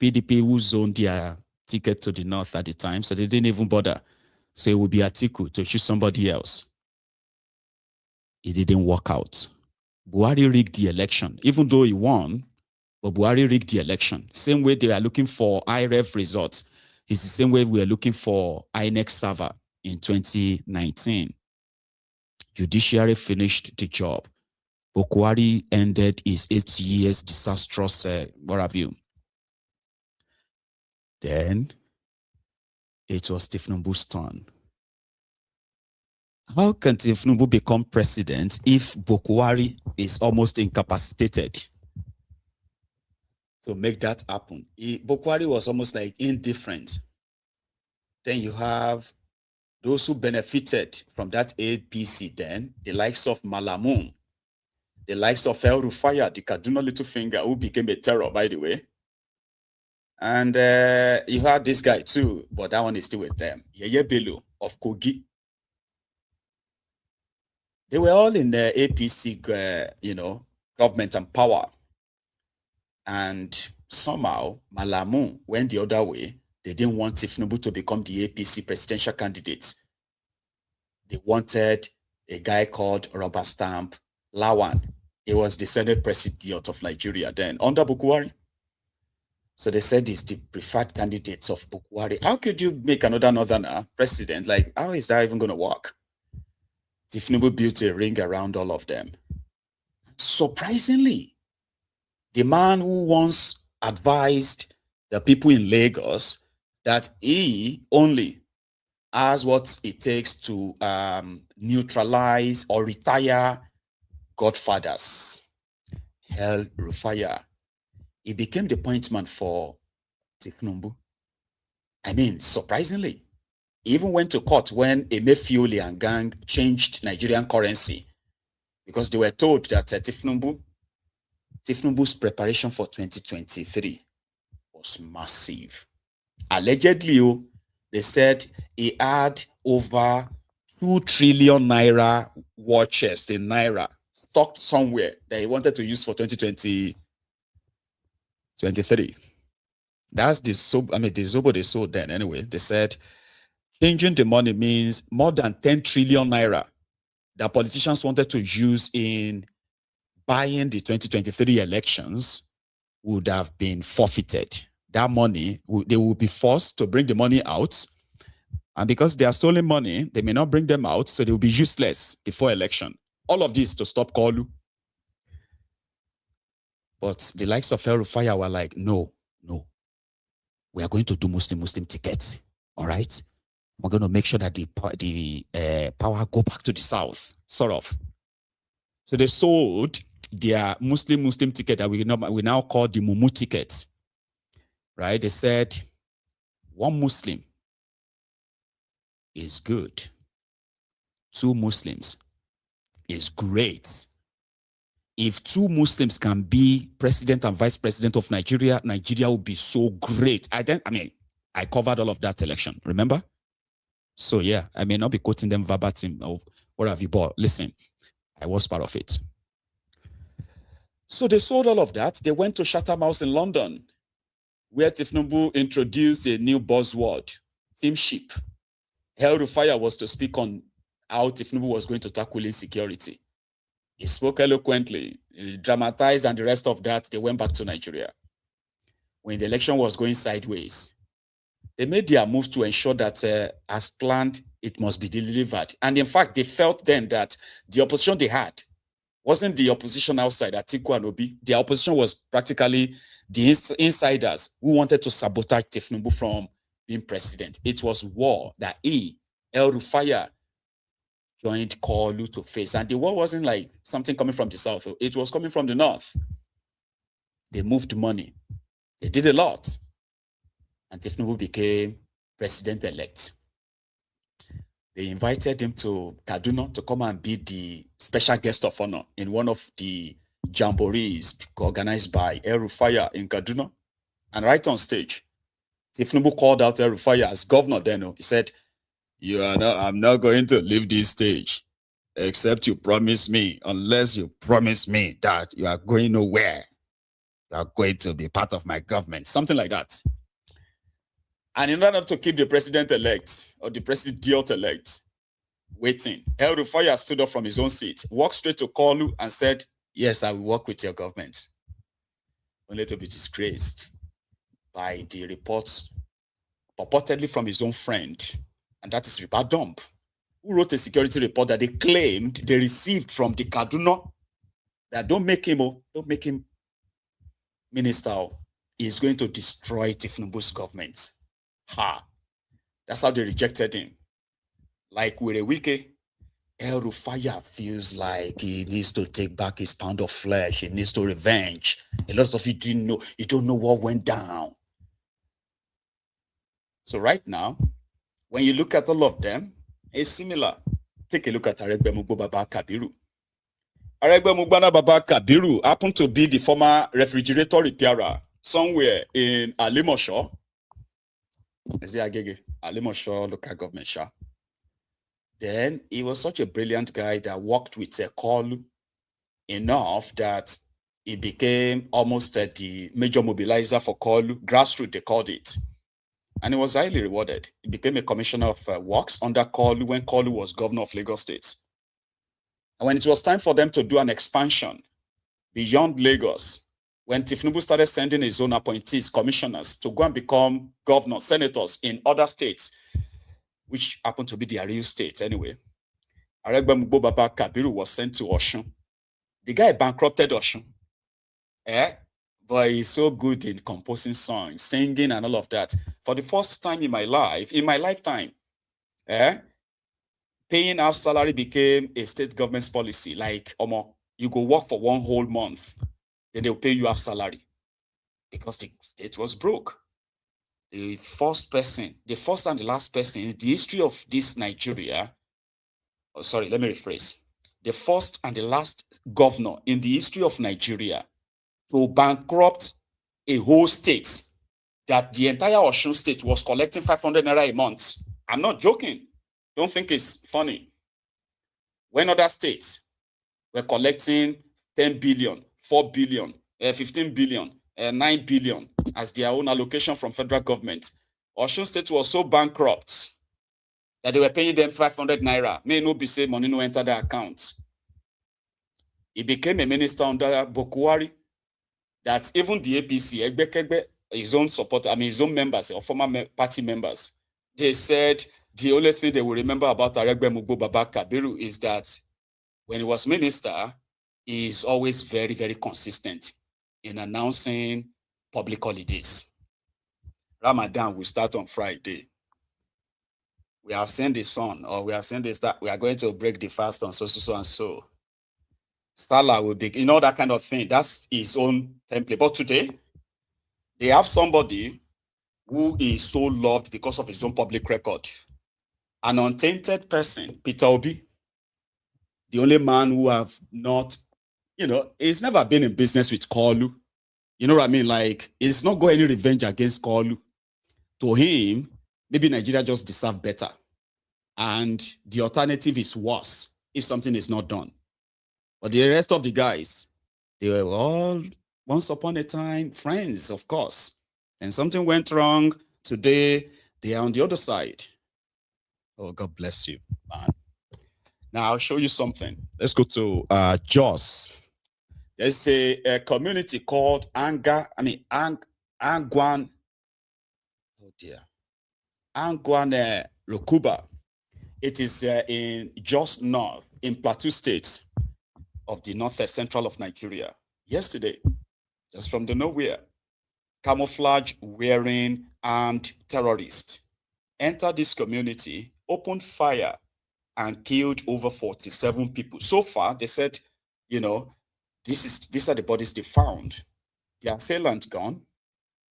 PDP who zoned their ticket to the north at the time, so they didn't even bother. So it would be Atiku to choose somebody else. It didn't work out. Buhari rigged the election, even though he won, but Buhari rigged the election. Same way they are looking for IREF results. It's the same way we are looking for INEC server in 2019. Judiciary finished the job. Buhari ended his 8 years disastrous, what have you. Then it was Tinubu's turn. How can Tinubu become president if Buhari is almost incapacitated? To make that happen, Buhari was almost like indifferent. Then you have those who benefited from that APC then, the likes of Malamun, the likes of El-Rufai, the Kaduna little finger, who became a terror, by the way. And you had this guy too, but that one is still with them. Yeye Bello of Kogi. They were all in the APC, government and power. And somehow, Malamu went the other way. They didn't want Tinubu to become the APC presidential candidate. They wanted a guy called Rubber Stamp Lawan. He was the Senate President of Nigeria then, under Buhari. So they said he's the preferred candidate of Buhari. How could you make another northerner president? Like, how is that even going to work? Tinubu built a ring around all of them. Surprisingly, the man who once advised the people in Lagos that he only has what it takes to neutralize or retire godfathers, El-Rufai, he became the point man for Tinubu. I mean, surprisingly, he even went to court when Emefiole and gang changed Nigerian currency because they were told that Tinubu's preparation for 2023 was massive. Allegedly, they said he had over 2 trillion naira war chest in naira stocked somewhere that he wanted to use for 2023. That's the Zobo they sold then anyway. They said changing the money means more than 10 trillion naira that politicians wanted to use in buying the 2023 elections would have been forfeited. That money, they will be forced to bring the money out. And because they are stolen money, they may not bring them out, so they will be useless before election. All of this to stop Kolu. But the likes of El-Rufai were like, no, we are going to do Muslim tickets, all right? We're going to make sure that the power go back to the south, sort of. So they sold their Muslim ticket that we now call the Mumu ticket, right? They said 1 Muslim is good. 2 Muslims is great. If 2 Muslims can be president and vice president of Nigeria, Nigeria will be so great. I covered all of that election, remember? So yeah, I may not be quoting them verbatim or what have you, but listen, I was part of it. So they sold all of that. They went to Chatham House in London, where Tinubu introduced a new buzzword, teamship. El-Rufai was to speak on how Tinubu was going to tackle insecurity. He spoke eloquently, he dramatized, and the rest of that, they went back to Nigeria. When the election was going sideways, they made their moves to ensure that, as planned, it must be delivered. And in fact, they felt then that the opposition they had wasn't the opposition outside, Atiku and Obi. The opposition was practically the insiders who wanted to sabotage Tinubu from being president. It was war that El-Rufai, joined Kolu to face. And the war wasn't like something coming from the south. It was coming from the north. They moved money. They did a lot. And Tinubu became president-elect. They invited him to Kaduna to come and be the special guest of honor in one of the jamborees organized by El-Rufai in Kaduna. And right on stage, Tinubu called out El-Rufai as governor then. He said, I'm not going to leave this stage except you promise me, unless you promise me that you are going nowhere. You are going to be part of my government. Something like that. And in order to keep the president-elect or the president-elect waiting, El-Rufai stood up from his own seat, walked straight to Kalu and said, yes, I will work with your government. Only to be disgraced by the reports purportedly from his own friend, and that is Ribadump, who wrote a security report that they claimed they received from the Kaduna that don't make him minister. He is going to destroy Tinubu's government. That's how they rejected him. Like Werey Wike, El-Rufai feels like he needs to take back his pound of flesh. He needs to revenge. A lot of you don't know what went down. So right now, when you look at all of them, it's similar. Take a look at Aregbemugbana Baba Kabiru. Aregbemugbana Baba Kabiru happened to be the former refrigerator repairer somewhere in Alimosho. Is it Agege? Alimosho local government, sure. Then he was such a brilliant guy that worked with a call enough that he became almost the major mobilizer for Kalu, grassroots they called it. And he was highly rewarded. He became a commissioner of works under Kalu when Kalu was governor of Lagos State. And when it was time for them to do an expansion beyond Lagos, when Tinubu started sending his own appointees, commissioners, to go and become governors, senators in other states, which happened to be their real state anyway, Aregbemugbana Baba Kabiru was sent to Osun. The guy bankrupted Osun. But he's so good in composing songs, singing and all of that. For the first time in my lifetime, paying out salary became a state government's policy. Like, you go work for 1 whole month, then they'll pay you half salary. Because the state was broke. The first and the last person in the history of this Nigeria, let me rephrase. The first and the last governor in the history of Nigeria to bankrupt a whole state, that the entire Osun state was collecting 500 naira a month. I'm not joking. Don't think it's funny. When other states were collecting 10 billion, 4 billion, 15 billion, 9 billion as their own allocation from federal government, Osun state was so bankrupt that they were paying them 500 naira. May no be say money no enter their accounts. He became a minister under Bokuwari, that even the APC, his own supporters, his own members or former party members, they said the only thing they will remember about Aregbemugbana Baba Kabiru is that when he was minister, he is always very, very consistent in announcing public holidays. Ramadan will start on Friday. We have seen the sun, or we have seen this, that we are going to break the fast on so and so. Salah will be, that kind of thing. That's his own template. But today, they have somebody who is so loved because of his own public record. An untainted person, Peter Obi, the only man who have not, he's never been in business with Kalu. You know what I mean? Like, he's not got any revenge against Kalu. To him, maybe Nigeria just deserve better. And the alternative is worse if something is not done. But the rest of the guys, they were all, once upon a time, friends, of course. And something went wrong. Today, they are on the other side. Oh, God bless you, man. Now, I'll show you something. Let's go to Jos. There's a community called Angwan. Oh, dear. Angwan Rukuda. It is in Jos North, in Plateau State of the northwest central of Nigeria. Yesterday, just from the nowhere, camouflage wearing armed terrorists entered this community, opened fire, and killed over 47 people. So far, they said, these are the bodies they found. The assailant gone.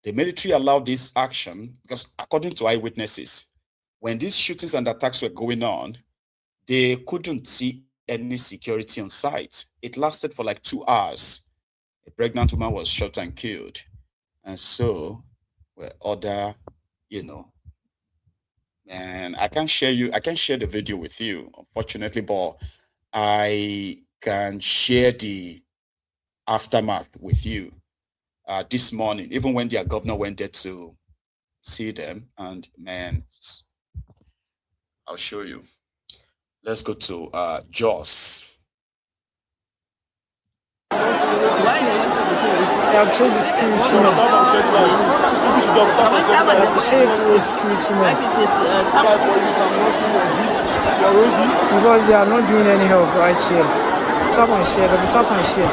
The military allowed this action because, according to eyewitnesses, when these shootings and attacks were going on, they couldn't see any security on site. It lasted for like 2 hours. A pregnant woman was shot and killed. And so, well, other, you know, and I can't share the video with you, unfortunately, but I can share the aftermath with you. This morning, even when their governor went there to see them, and man, I'll show you. Let's go to Jos. They have chosen the security man. They have changed the security man. Because they are not doing any help right here. Tap and share, double tap and share.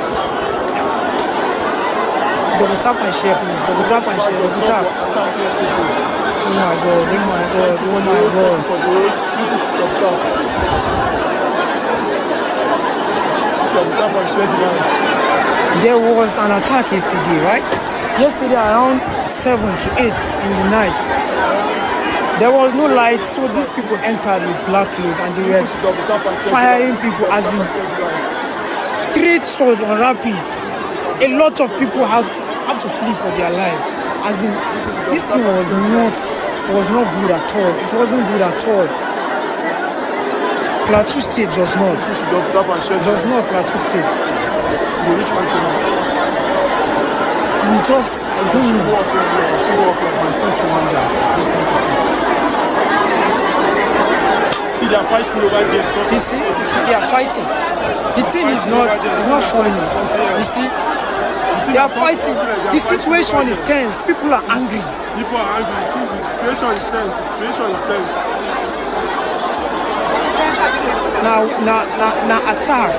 Double tap and share, please. Double tap and share, double tap. Oh my God, oh my God, oh my God. There was an attack yesterday, right? Yesterday around 7 to 8 in the night. There was no light, so these people entered with black clothes and they were firing people as in straight swords on rapid. A lot of people have to flee for their life. As in, this thing was not good at all. It wasn't good at all. Plateau State does not. Does not Plateau State. I'm just, I don't know. See, they are fighting over there. You see, they are fighting. The thing is not funny. You see, they are fighting. The situation is tense. People are angry. People are angry. The situation is tense. The situation is tense. Now attack.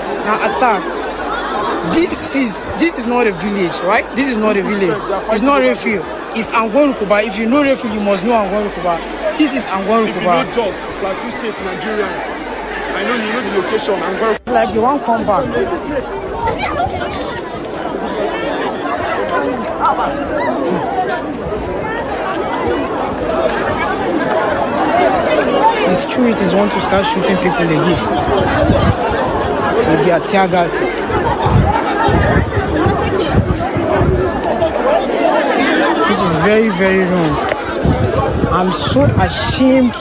This is not a village, right? This is not a village. It's not Refill. It's Angwan Rukuda. If you know Refill, you must know Angwan Rukuda. This is Angwan Rukuda. If you know Jos, Plateau State, Nigeria. I know you know the location. Angwan. Like you won't come back. The securities want to start shooting people again with their tear gases. Which is very, very wrong. I'm so ashamed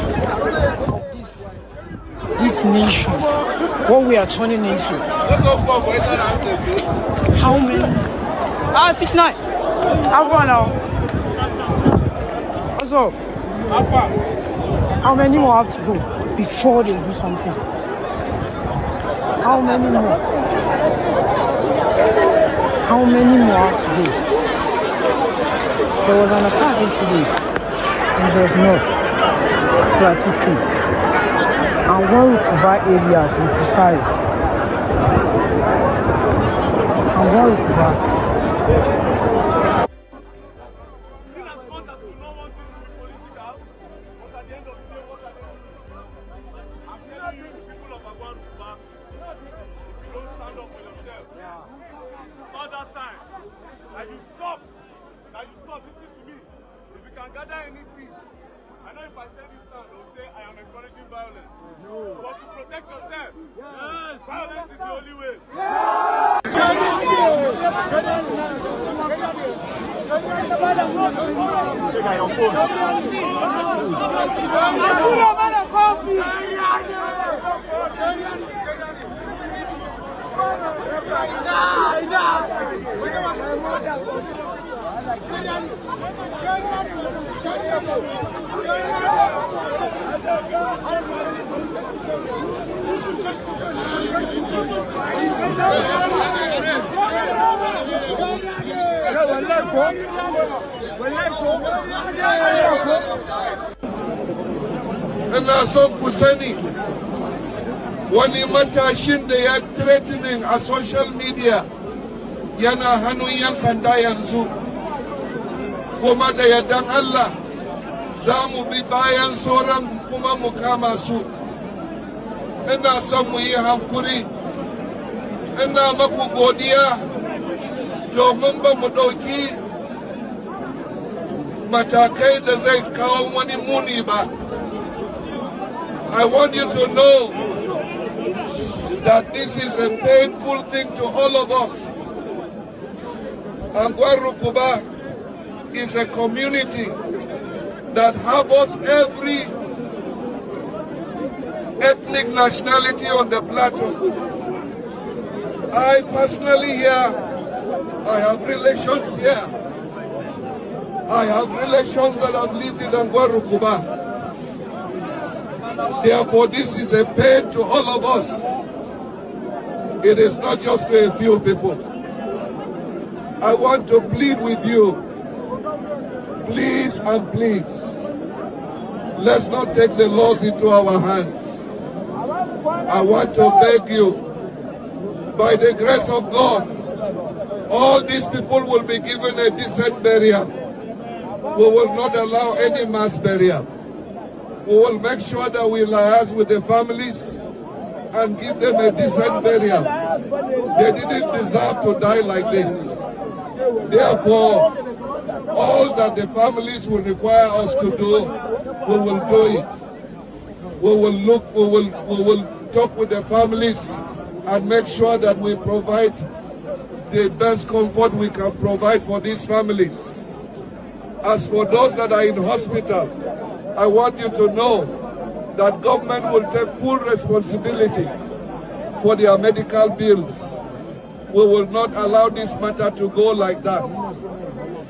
of this nation, what we are turning into. How many? 6-9. How far now? What's up? How far? How many more have to go before they do something? How many more? How many more have to go? There was an attack yesterday in the north, Plateau State. Angwan Rukuda area to be precise. Angwan Rukuda. Ina son ku sani wani matashin da ya threatening a social media yana hannun 'yan sanda yanzu, kuma da yardan Allah za mu bi bayan sauran kuma mu kama su. Ina son mu yi hankuri, ina maku godiya domin ba mu ɗauki matakai da zai kawo wani muni ba. I want you to know that this is a painful thing to all of us. Angwan Rukuda is a community that harbors every ethnic nationality on the plateau. I personally here, I have relations here. I have relations that have lived in Angwan Rukuda. Therefore, this is a pain to all of us. It is not just to a few people. I want to plead with you, please and please, let's not take the laws into our hands. I want to beg you, by the grace of God, all these people will be given a decent burial. We will not allow any mass burial. We will make sure that we liaise with the families and give them a decent burial. They didn't deserve to die like this. Therefore, all that the families will require us to do, we will do it. We will talk with the families and make sure that we provide the best comfort we can provide for these families. As for those that are in hospital, I want you to know that government will take full responsibility for their medical bills. We will not allow this matter to go like that.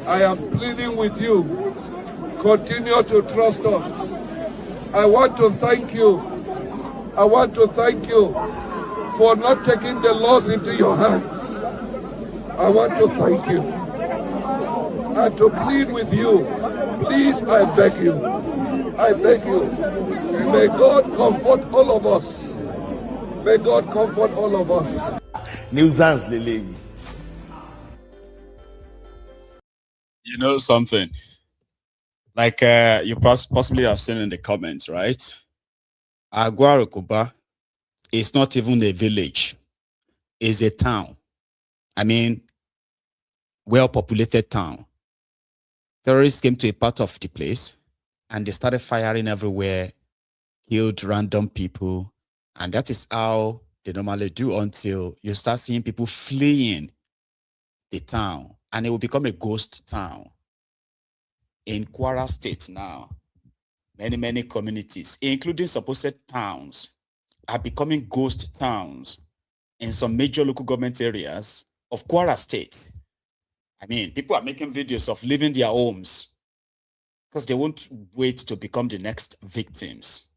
I am pleading with you, continue to trust us. I want to thank you. I want to thank you for not taking the laws into your hands. I want to thank you and to plead with you. Please, I beg you. I beg you. May God comfort all of us. May God comfort all of us. Nuisance lele. You know something? Like you possibly have seen in the comments, right? Angwan Rukuda is not even a village. It's a town. I mean, well-populated town. Terrorists came to a part of the place and they started firing everywhere, killed random people. And that is how they normally do until you start seeing people fleeing the town and it will become a ghost town. In Kwara State now, many communities, including supposed towns, are becoming ghost towns in some major local government areas of Kwara State. I mean, people are making videos of leaving their homes because they won't wait to become the next victims.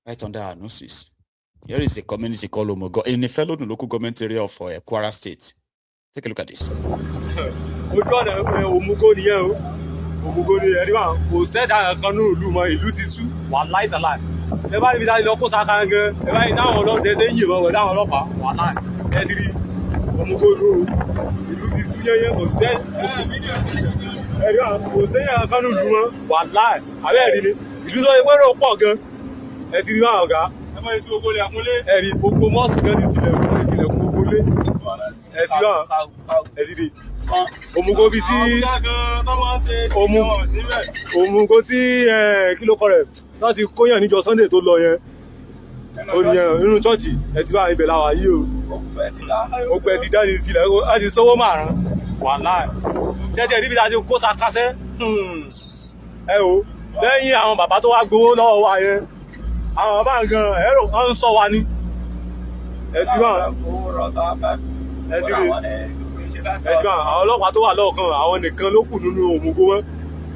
Right under our noses. Here is a community called Omogo in a fellow local government area of Kwara State. Take a look at this. Omugo ni eri wa kò seda kan nu ìlú mọ́ ìlú ti tú wallahi taala ẹ bá níbi tá lọ kó saka gan ẹ bá ní àwọn ọlọ́dẹ ṣe ń yìnbọn wẹ̀ dáwọn ọlọ́pàá wallahi ẹ ti rí Omugo nu ìlú ti tú yẹyẹ kò sẹ́ ẹ̀rí wa kò sẹ́yìn kan nu ìlú mọ́ wallahi àbẹ́ ẹ̀rí ni ìlú tó yẹ pé ó pọ̀ gan ẹ ti rí wa ọ̀gá ẹ mọ̀ tí gbogbo lè àkúnlé ẹ̀rí gbogbo mọ́ọ̀sì gan ní tilẹ̀ gbogbo lé ẹ ti rí wa ẹ ti rí Omugo bí tí Omugo tí kí ló kọ rẹ̀ láti kóyàn níjọ Sunday tó lọ yẹn oníyàn nínú chọ́ọ̀chì ẹ ti bá ibẹ̀ láwà yìí o ọgbẹ́ ti dáni tilẹ̀ láti sọ́wọ́ márùn wàláì tẹ́tẹ́ níbi láti kó sakásẹ́ ẹ o lẹ́yìn àwọn bàbá tó wá gbowó lọ́wọ́ wa yẹn àwọn bàbá gan ẹ̀rọ wọn ń sọ wa ní ẹ ti bá ẹ ti rí ẹ̀sìn àwọn ọlọ́pàá tó wà lọ́ọ̀kan àwọn nìkan ló kù nínú Omugo wọn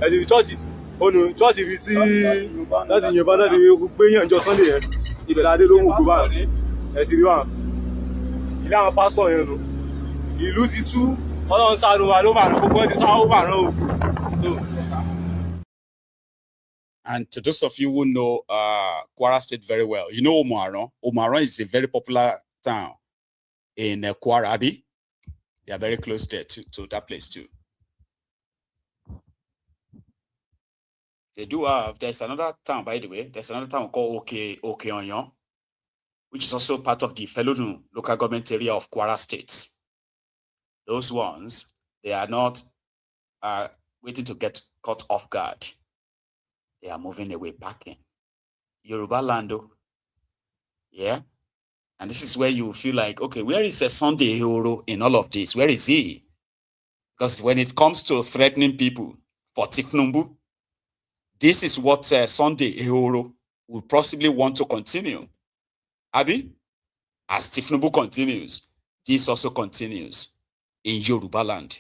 ẹ̀sìn chọ́ọ̀chì fi sí láti yìnbọn láti gbé yàn jọ Sunday yẹn ìbẹ̀lẹ̀ adé ló mú gbogbo báyìí ẹ̀sìn rí wà ilé àwọn pásítọ̀ yẹn nù ìlú ti tú Ọlọ́run ṣàánú wa ló máa rán gbogbo ẹ̀ ti sáwọ́ bá rán o. And to those of you who know Kwara State very well, you know Omuaran. Omuaran is a very popular town in Kwara, Abi. They are very close there to that place too. They do have, there's another town, by the way, there's another town called Okeonyon, which is also part of the Felonu local government area of Kwara State. Those ones, they are not waiting to get caught off guard. They are moving away, packing. Yoruba Lando, yeah? And this is where you feel like, okay, where is a Sunday hero in all of this? Where is he? Because when it comes to threatening people for Tinubu, this is what Sunday hero would possibly want to continue. Abi, as Tinubu continues, this also continues in Yoruba land.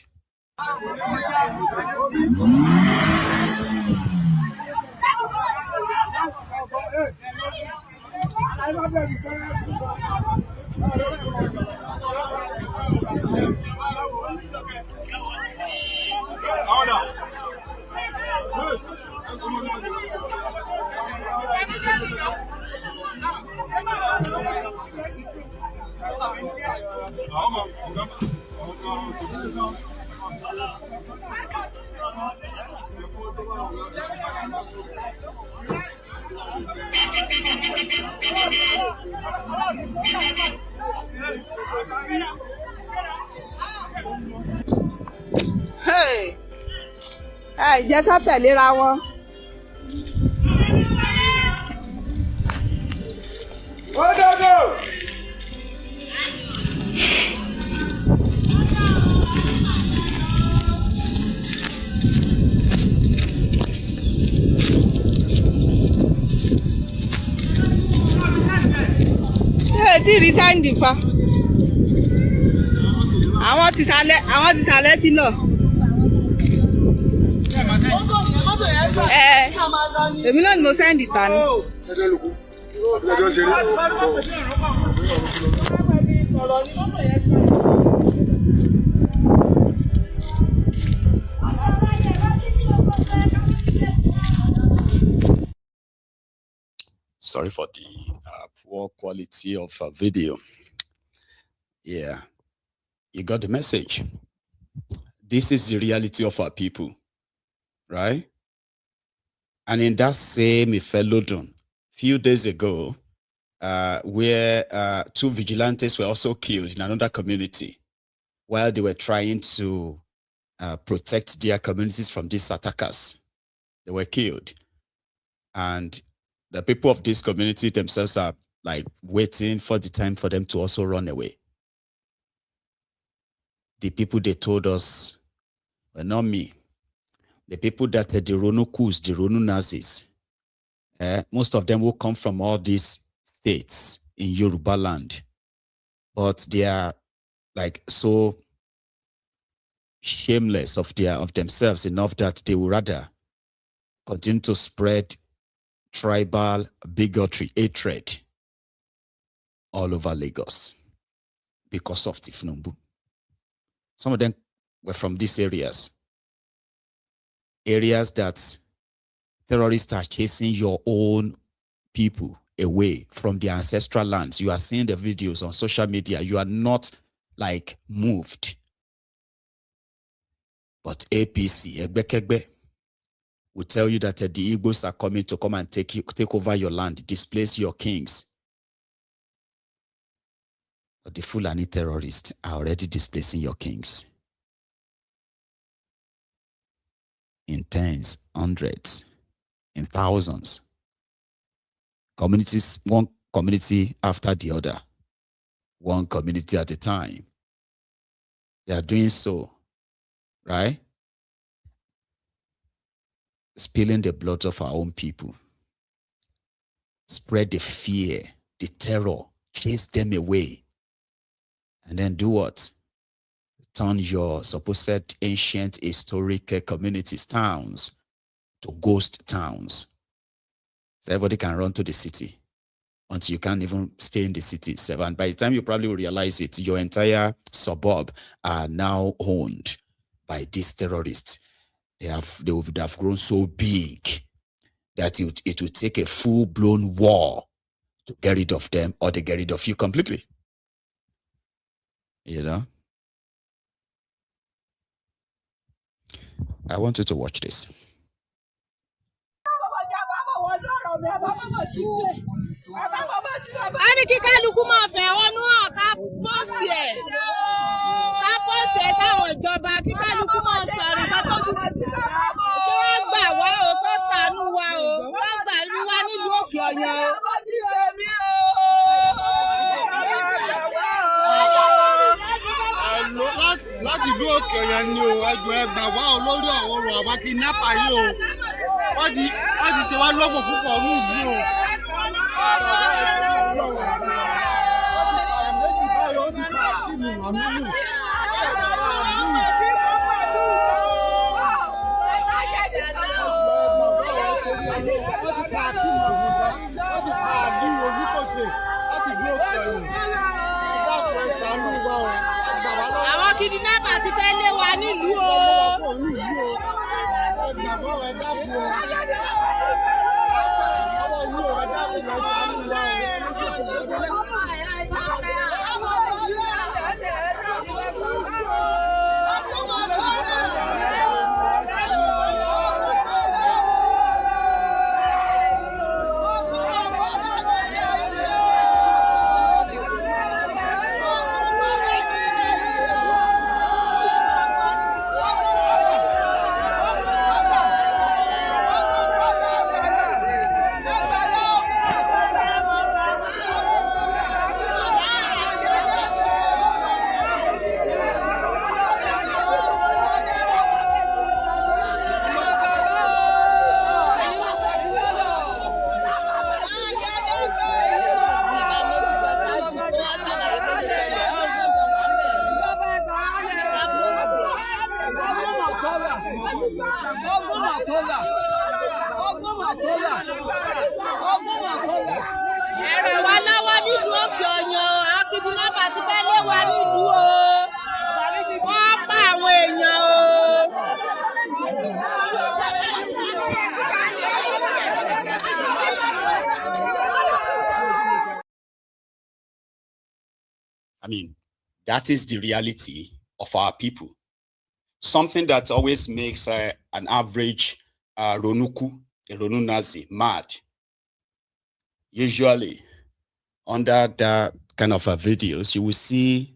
Hey, jẹ́ ká tẹ̀léra wọn. Tí rí sáǹdì pa. Àwọn tìsàlẹ̀ ti lọ. Èmi náà ni mo sẹ́ndì ta ni. Sorry for the poor quality of video. Yeah, you got the message. This is the reality of our people, right? And in that same Ifelodun, few days ago, where two vigilantes were also killed in another community while they were trying to protect their communities from these attackers. They were killed. And the people of this community themselves are like waiting for the time for them to also run away. The people they told us were not me. The people that are the Ronukus, the Ronu Nazis, most of them will come from all these states in Yoruba land. But they are like so shameless of themselves enough that they would rather continue to spread tribal bigotry, hatred all over Lagos because of Tinubu. Some of them were from these areas that terrorists are chasing your own people away from their ancestral lands. You are seeing the videos on social media. You are not like moved. But APC, Egbekegbe, will tell you that the Igbos are coming to come and take over your land, displace your kings. But the Fulani terrorists are already displacing your kings. In tens, hundreds, in thousands. Communities, one community after the other. One community at a time. They are doing so, right? Spilling the blood of our own people. Spread the fear, the terror, chase them away. And then do what? Turn your supposed ancient historic communities, towns, to ghost towns. So everybody can run to the city until you can't even stay in the city. And by the time you probably will realize it, your entire suburb are now owned by these terrorists. They would have grown so big that it would take a full-blown war to get rid of them, or they get rid of you completely. You know? I want you to watch this. láti ìlú òkè ọ̀yà ni o ẹjọ́ ẹgbà wá olórí ọ̀rọ̀ àwa kidnapper yìí o wọ́n ti ṣe wá lọ́fọ̀ púpọ̀ ní ìlú o. Àwọn kidnapper ti fẹ́ lé wa nílùú o. Ẹ̀rọ wa lọ́wọ́ nílùú òkè ọ̀yàn akíndínlábà ti fẹ́ lé wa nílùú o. Wọ́n pa àwọn èèyàn o. I mean, that is the reality of our people. Something that always makes an average Ronuku, a Ronu Nazi, mad. Usually, under that kind of videos, you will see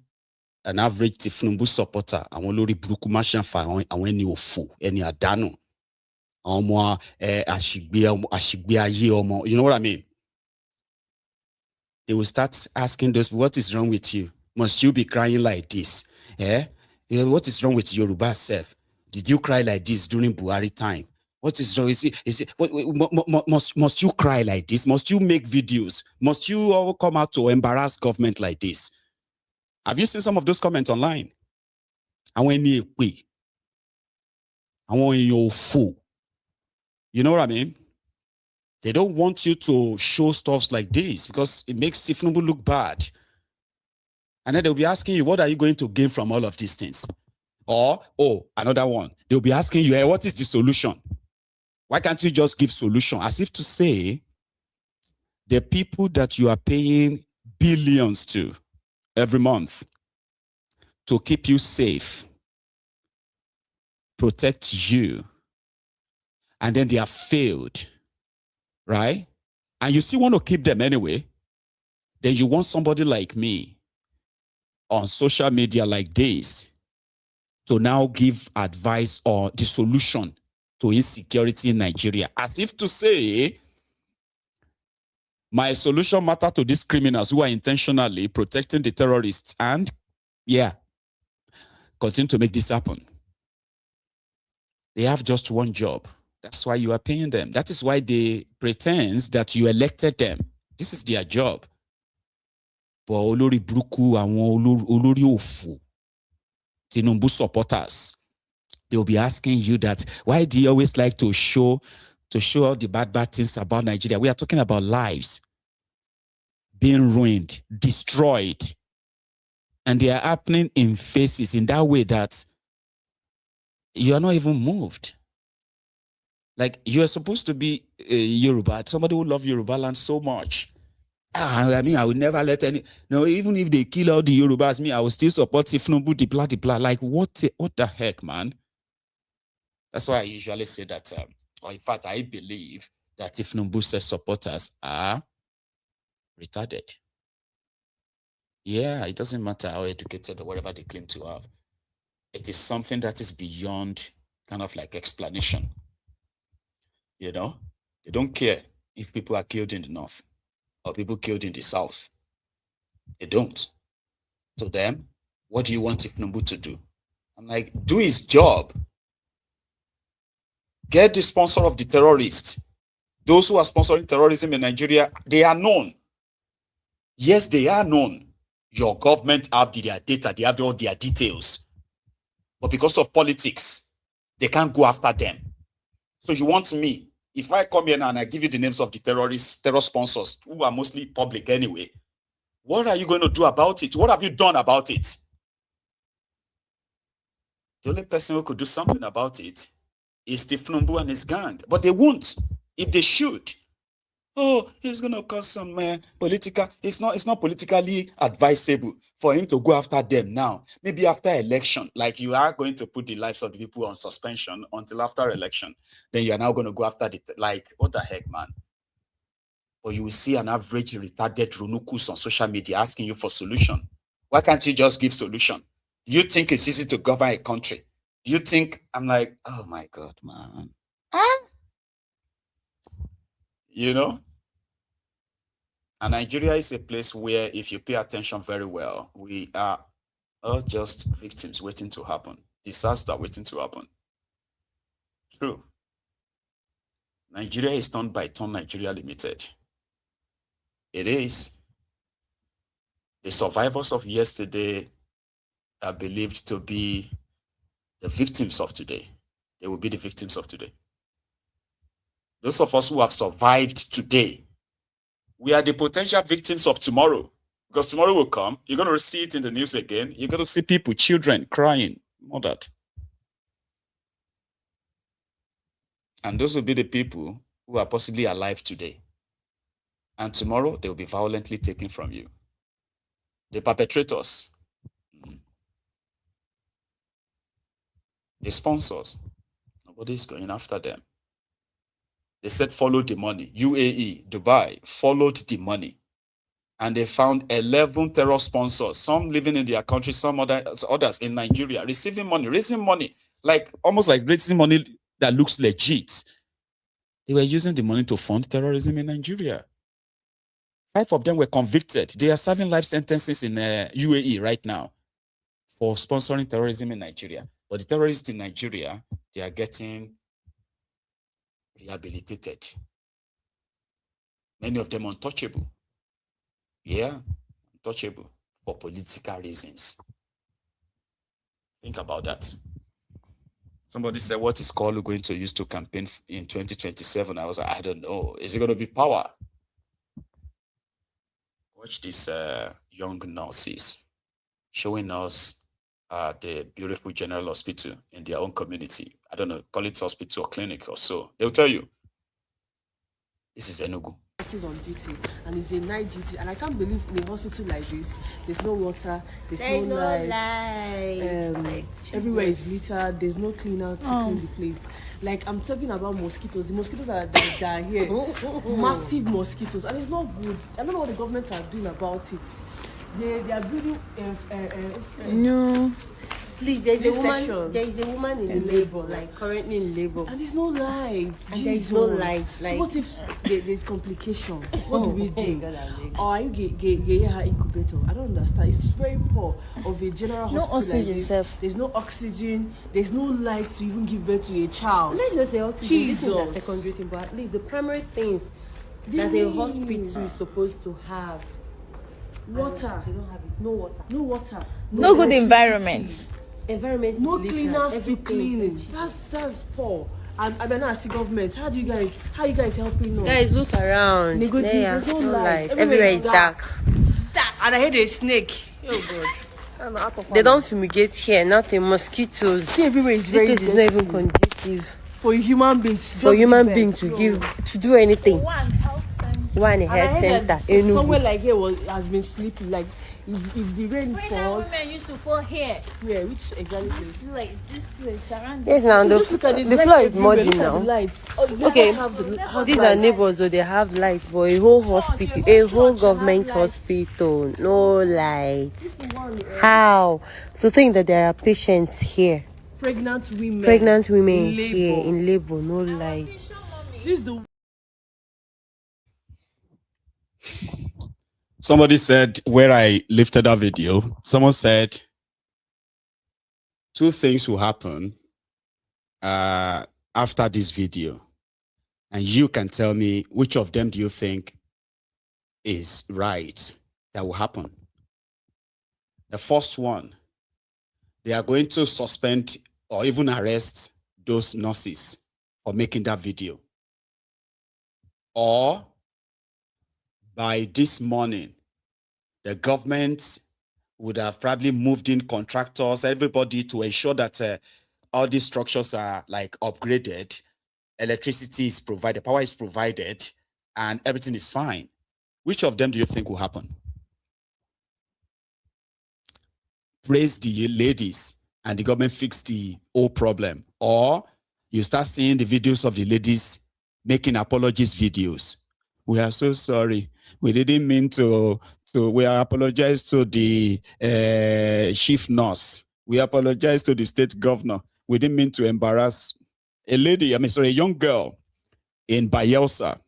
an average Tinubu supporter. Àwọn olórí burúkú máa ṣàǹfà àwọn ẹni òfò, ẹni àdánù. Àwọn ọmọ àṣìgbé ayé ọmọ. You know what I mean? They will start asking those, what is wrong with you? Must you be crying like this? What is wrong with Yoruba self? Did you cry like this during Buhari time? What is wrong? Must you cry like this? Must you make videos? Must you all come out to embarrass government like this? Have you seen some of those comments online? You know what I mean? They don't want you to show stuff like this because it makes Tinubu look bad. And then they'll be asking you, what are you going to gain from all of these things? Or, another one. They'll be asking you, hey, what is the solution? Why can't you just give solution? As if to say, the people that you are paying billions to every month to keep you safe, protect you, and then they have failed, right? And you still want to keep them anyway, then you want somebody like me on social media like this to now give advice on the solution to insecurity in Nigeria. As if to say, my solution matter to these criminals who are intentionally protecting the terrorists and, continue to make this happen. They have just one job. That's why you are paying them. That is why they pretend that you elected them. This is their job. But olórí burúkú àwọn olórí òfò Tinubu supporters, they'll be asking you that, why do you always like to show all the bad things about Nigeria? We are talking about lives being ruined, destroyed. And they are happening in faces in that way that you are not even moved. Like, you are supposed to be Yoruba, somebody who loves Yoruba land so much. I mean, I would never let even if they kill all the Yorubas, I will still support Tinubu, dipla. Like, what the heck, man? That's why I usually say that, or in fact, I believe that Tinubu's supporters are retarded. Yeah, it doesn't matter how educated or whatever they claim to have. It is something that is beyond kind of like explanation. You know, they don't care if people are killed in the north or people killed in the south. They don't. To them, what do you want Tinubu to do? I'm like, do his job. Get the sponsor of the terrorists. Those who are sponsoring terrorism in Nigeria, they are known. Yes, they are known. Your government have their data, they have all their details. But because of politics, they can't go after them. So you want me, if I come here now and I give you the names of the terror sponsors, who are mostly public anyway, what are you going to do about it? What have you done about it? The only person who could do something about it is Tinubu and his gang. But they won't, if they should. Oh, he's going to cause some political... It's not politically advisable for him to go after them now. Maybe after election, like you are going to put the lives of the people on suspension until after election. Then you are now going to go after the... Like, what the heck, man? Or you will see an average retarded runukus on social media asking you for solution. Why can't you just give solution? Do you think it's easy to govern a country? Do you think... I'm like, oh my God, man. Huh? You know? And Nigeria is a place where, if you pay attention very well, we are all just victims waiting to happen. Disaster waiting to happen. True. Nigeria is Turn by Turn Nigeria Limited. It is. The survivors of yesterday are believed to be the victims of today. They will be the victims of today. Those of us who have survived today, we are the potential victims of tomorrow. Because tomorrow will come, you're going to see it in the news again. You're going to see people, children, crying, all that. And those will be the people who are possibly alive today. And tomorrow, they will be violently taken from you. The perpetrators, the sponsors, nobody's going after them. They said, follow the money. UAE, Dubai, followed the money. And they found 11 terror sponsors, some living in their country, some others in Nigeria, receiving money, raising money, like almost like raising money that looks legit. They were using the money to fund terrorism in Nigeria. 5 of them were convicted. They are serving life sentences in UAE right now for sponsoring terrorism in Nigeria. But the terrorists in Nigeria, they are getting rehabilitated. Many of them untouchable. Yeah, untouchable for political reasons. Think about that. Somebody said, what is Kalu going to use to campaign in 2027? I was like, I don't know. Is it going to be power? Watch these young nurses showing us the beautiful general hospital in their own community. I don't know, call it hospital or clinic or so. They'll tell you, this is Enugu. Is on duty and it's a night duty, and I can't believe in a hospital like this there's no water, there's no light. Everywhere is littered, there's no cleaner to clean the place. Like, I'm talking about mosquitoes. The mosquitoes that are here, massive mosquitoes, and it's not good. I don't know what the government are doing about it. They are building no. Please, there is a woman in labor, like currently in labor. And there's no light. And there is no light. Like, so what if there's complication? What do we do? Or are you get her incubator? I don't understand. It's very poor of a general hospital. No oxygen, like this. There's no oxygen. There's no light to even give birth to a child. Let's just say oxygen. This is a secondary thing, but at least the primary things that a hospital is supposed to have. Water. They don't have it. No water. No water. No good environment. Environment, no cleaners to clean it. That's poor. And I mean, I see government. How you guys helping us? Guys, look around. There's no light. Everywhere is dark. And I heard a snake. Oh God. They don't fumigate here. Nothing. Mosquitoes. See, everywhere is very. This place is not even conducive for human beings. For human beings to do anything. One health center. Somewhere like here has been sleeping. Like if the rain falls. Women used to fall here. Yeah, which exactly? This place around. Yes, now the floor is muddy now. Okay, these are neighbors, so they have lights, but a whole hospital, a whole government hospital, no lights. How? So think that there are patients here. Pregnant women here in labor, no lights. This is the. Somebody said, where I lifted that video, someone said, two things will happen after this video. And you can tell me which of them do you think is right that will happen. The first one, they are going to suspend or even arrest those nurses for making that video. Or by this morning, the government would have probably moved in contractors, everybody, to ensure that all these structures are like upgraded, electricity is provided, power is provided, and everything is fine. Which of them do you think will happen? Praise the ladies and the government fix the whole problem. Or you start seeing the videos of the ladies making apologies videos. We are so sorry. We didn't mean to we apologize to the chief nurse. We apologize to the state governor. We didn't mean to embarrass a young girl in Bayelsa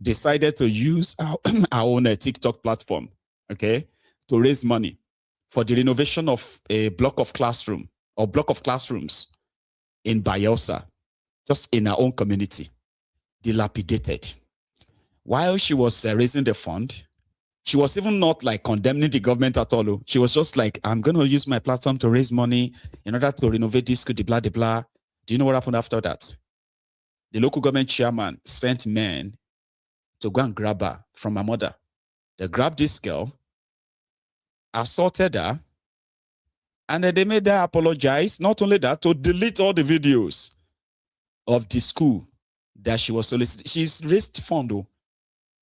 decided to use our own TikTok platform, okay, to raise money for the renovation of a block of classrooms in Bayelsa, just in our own community, dilapidated. While she was raising the fund, she was even not like condemning the government at all. She was just like, I'm going to use my platform to raise money in order to renovate this school, blah, blah, blah. Do you know what happened after that? The local government chairman sent men to go and grab her from her mother. They grabbed this girl, assaulted her, and then they made her apologize. Not only that, to delete all the videos of the school that she was soliciting. She's raised fund, though.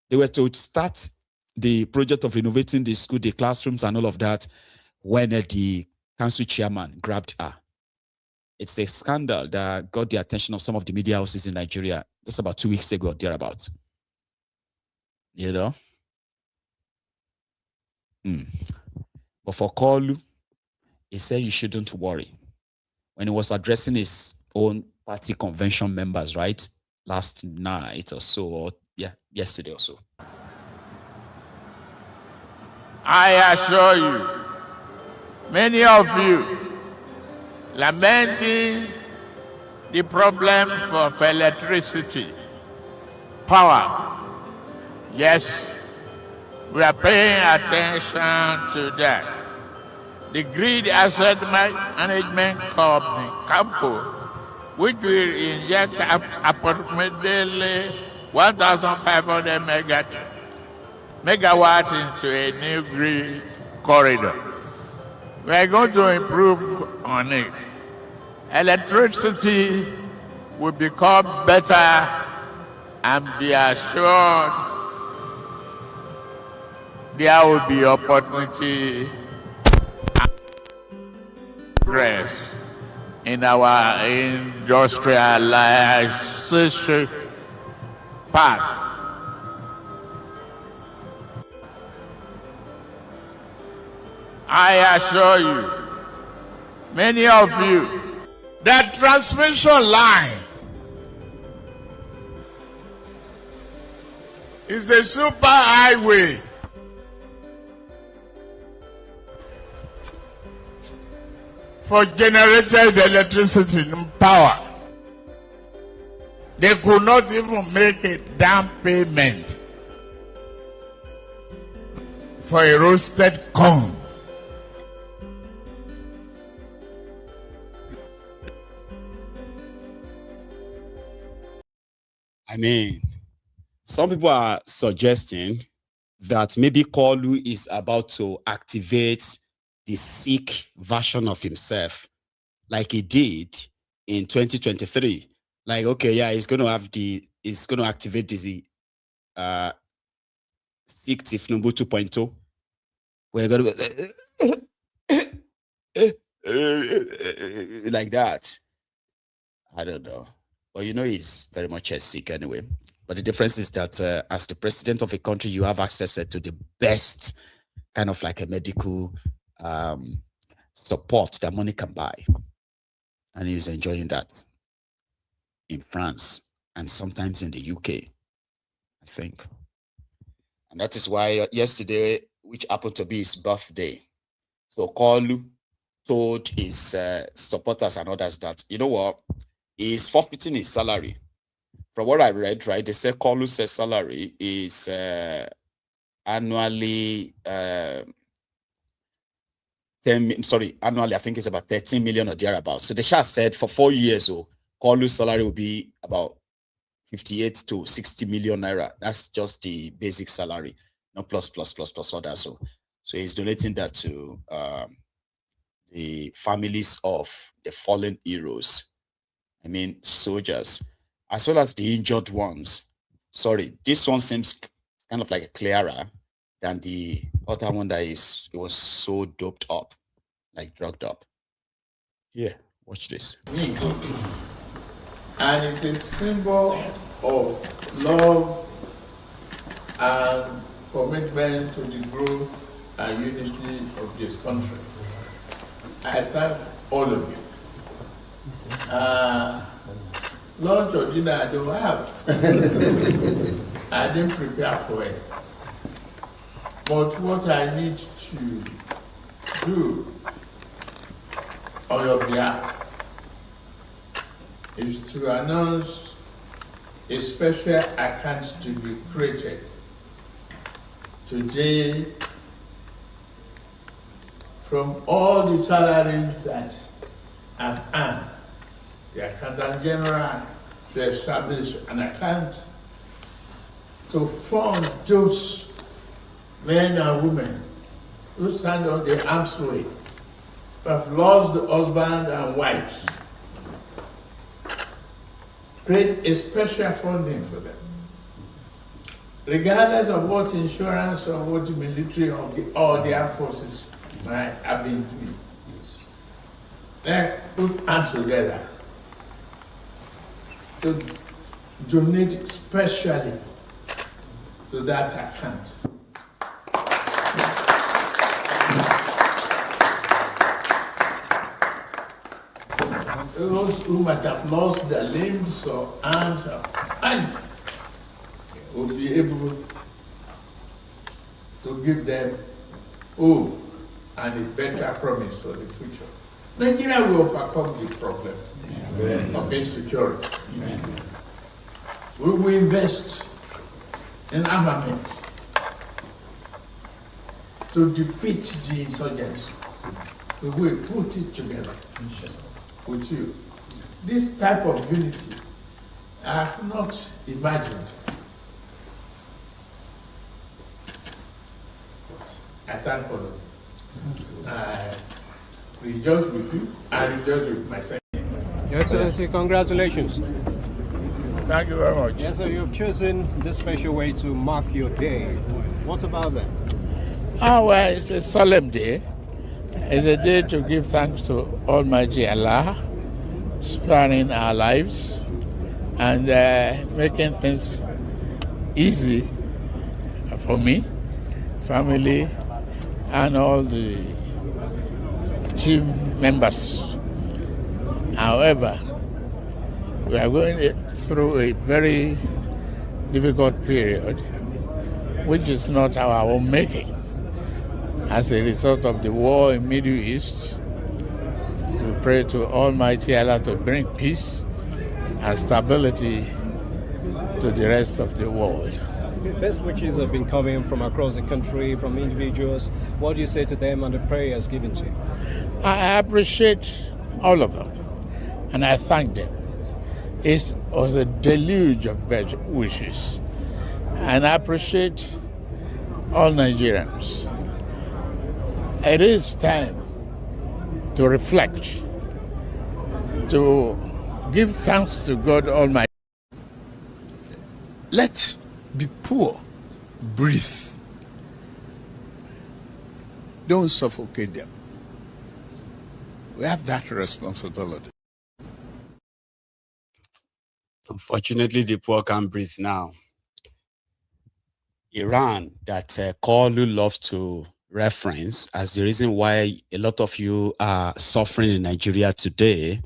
They were to start the project of renovating the school, the classrooms, and all of that when the council chairman grabbed her. It's a scandal that got the attention of some of the media houses in Nigeria just about 2 weeks ago, thereabouts. You know? But for Kolu, he said you shouldn't worry. When he was addressing his own party convention members, right? Last night or so, or yesterday or so. I assure you, many of you lamenting the problem of electricity, power. Yes, we are paying attention to that. The Grid Asset Management Company, CAMPO, which will inject approximately 1,500 megawatts into a new grid corridor. We are going to improve on it. Electricity will become better, and be assured there will be opportunity and progress in our industrialization path. I assure you, many of you, that transmission line is a super highway. For generated electricity and power. They could not even make a down payment for a roasted corn. I mean, some people are suggesting that maybe Kolu is about to activate the sick version of himself, like he did in 2023. Like, okay, yeah, he's going to activate the sick Tinubu 2.0. We're going to like that. I don't know. But you know, he's very much sick anyway. But the difference is that as the president of a country, you have access to the best kind of like a medical support that money can buy. And he's enjoying that in France and sometimes in the UK, I think. And that is why yesterday, which happened to be his birthday, so Kolu told his supporters and others that, you know what, he's forfeiting his salary. From what I read, right, they say Kolu's salary is annually, annually, I think it's about 13 million or thereabouts. So the Shah said for 4 years, Kolu's salary will be about 58 to 60 million naira. That's just the basic salary, no plus others. So he's donating that to the families of the fallen heroes. I mean, soldiers, as well as the injured ones. Sorry, this one seems kind of like clearer than the other one that it was so doped up, like drugged up. Yeah, watch this. And it's a symbol of love and commitment to the growth and unity of this country. I thank all of you. Lunch or dinner I don't have. I didn't prepare for it. But what I need to do on your behalf is to announce a special account to be created today from all the salaries that I've earned. The Accountant General to establish an account to fund those men and women who stand on the arms race, who have lost the husband and wives. Create a special funding for them. Regardless of what insurance or what the military or the armed forces might have been doing. Let's put hands together to donate specially to that account. Those who might have lost their limbs or arms will be able to give them hope and a better promise for the future. Nigeria will overcome the problem of insecurity. We will invest in armament to defeat the insurgents. We will put it together with you. This type of unity I have not imagined. I thank all of you. I rejoice with you. I rejoice with myself. Your Excellency, congratulations. Thank you very much. Yes, sir, you've chosen this special way to mark your day. What about that? Well, it's a solemn day. It's a day to give thanks to Almighty Allah, sparing our lives and making things easy for me, family, and all the team members. However, we are going through a very difficult period, which is not our own making. As a result of the war in Middle East, we pray to Almighty Allah to bring peace and stability to the rest of the world. Best wishes have been coming from across the country, from individuals. What do you say to them and the prayers given to you? I appreciate all of them, and I thank them. It was a deluge of best wishes, and I appreciate all Nigerians. It is time to reflect, to give thanks to God Almighty. Let be poor, breathe. Don't suffocate them. We have that responsibility. Unfortunately, the poor can't breathe now. Iran, that Kalu loves to reference as the reason why a lot of you are suffering in Nigeria today,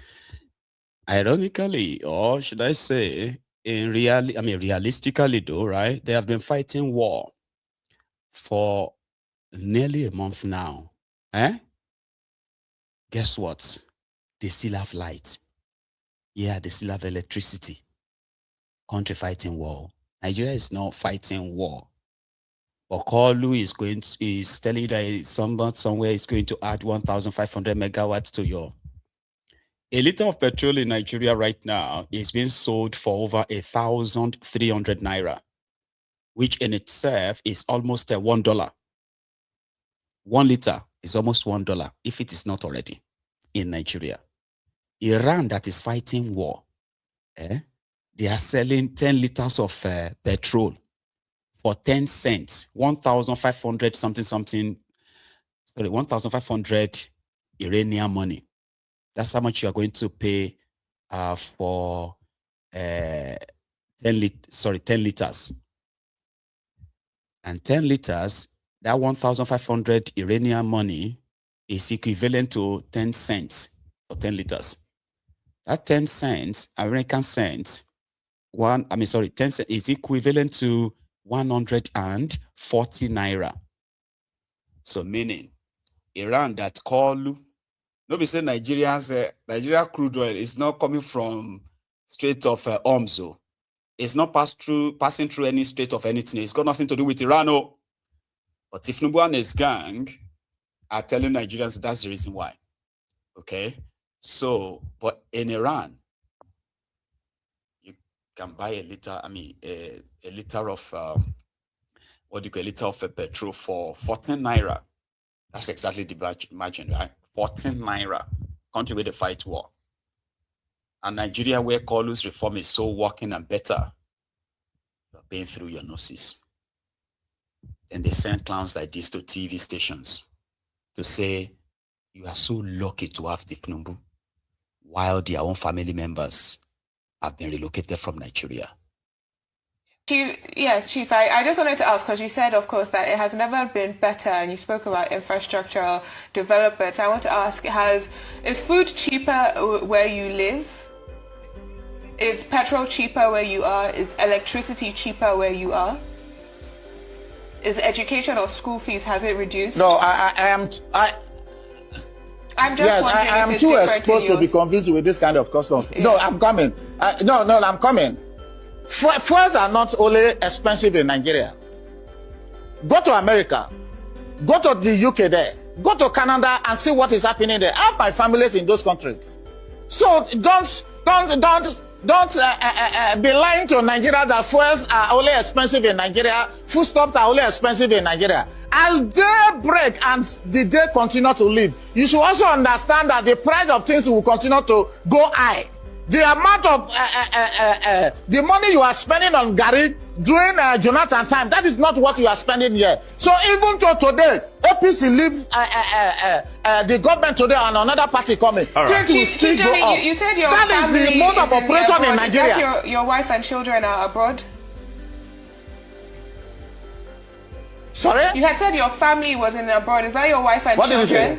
ironically, or should I say, realistically though, right? They have been fighting war for nearly a month now. guess what? They still have light. Yeah, they still have electricity. Country fighting war. Nigeria is not fighting war. But Kolu is telling you that somewhere is going to add 1,500 megawatts to your. A liter of petrol in Nigeria right now is being sold for over 1,300 naira, which in itself is almost $1. 1 liter is almost $1 if it is not already in Nigeria. Iran that is fighting war, they are selling 10 liters of petrol for 10 cents, 1,500 1,500 Iranian money. That's how much you are going to pay for 10 liters. And 10 liters, that 1,500 Iranian money is equivalent to 10 cents for 10 liters. That 10 cents, American cents, 10 cents is equivalent to 140 naira. So meaning, Iran that call, nobody say Nigeria crude oil is not coming from Strait of Hormuz. It's not passing through any strait of anything. It's got nothing to do with Iran. Oh. But if Tinubu and his gang are telling Nigerians that's the reason why. Okay? So, but in Iran, you can buy a liter of a liter of petrol for 14 naira. That's exactly the margin, right? 14 naira. Country where they fight war. And Nigeria, where Kolu's reform is so working and better, you're paying through your noses. And they send clowns like this to TV stations to say, you are so lucky to have Tinubu, while their own family members have been relocated from Nigeria. Chief, I just wanted to ask, because you said, of course, that it has never been better, and you spoke about infrastructural development. I want to ask, is food cheaper where you live? Is petrol cheaper where you are? Is electricity cheaper where you are? Is education or school fees, has it reduced? No, I'm just yes, wondering I am if it's too different exposed to be convinced with this kind of customs. Yeah. No, I'm coming. I'm coming. Fuels are not only expensive in Nigeria. Go to America. Go to the UK there. Go to Canada and see what is happening there. I have my families in those countries. So don't be lying to Nigeria that fuels are only expensive in Nigeria. Foodstuffs are only expensive in Nigeria. As day break and the day continue to live, you should also understand that the price of things will continue to go high. The amount of the money you are spending on Gary during Jonathan time, that is not what you are spending here. So even to today, APC leave the government today and another party coming. Right. Things will still go up. You said your that is the mode of operation in Nigeria. Is that your wife and children are abroad? Sorry? You had said your family was in abroad. Is that your wife and children?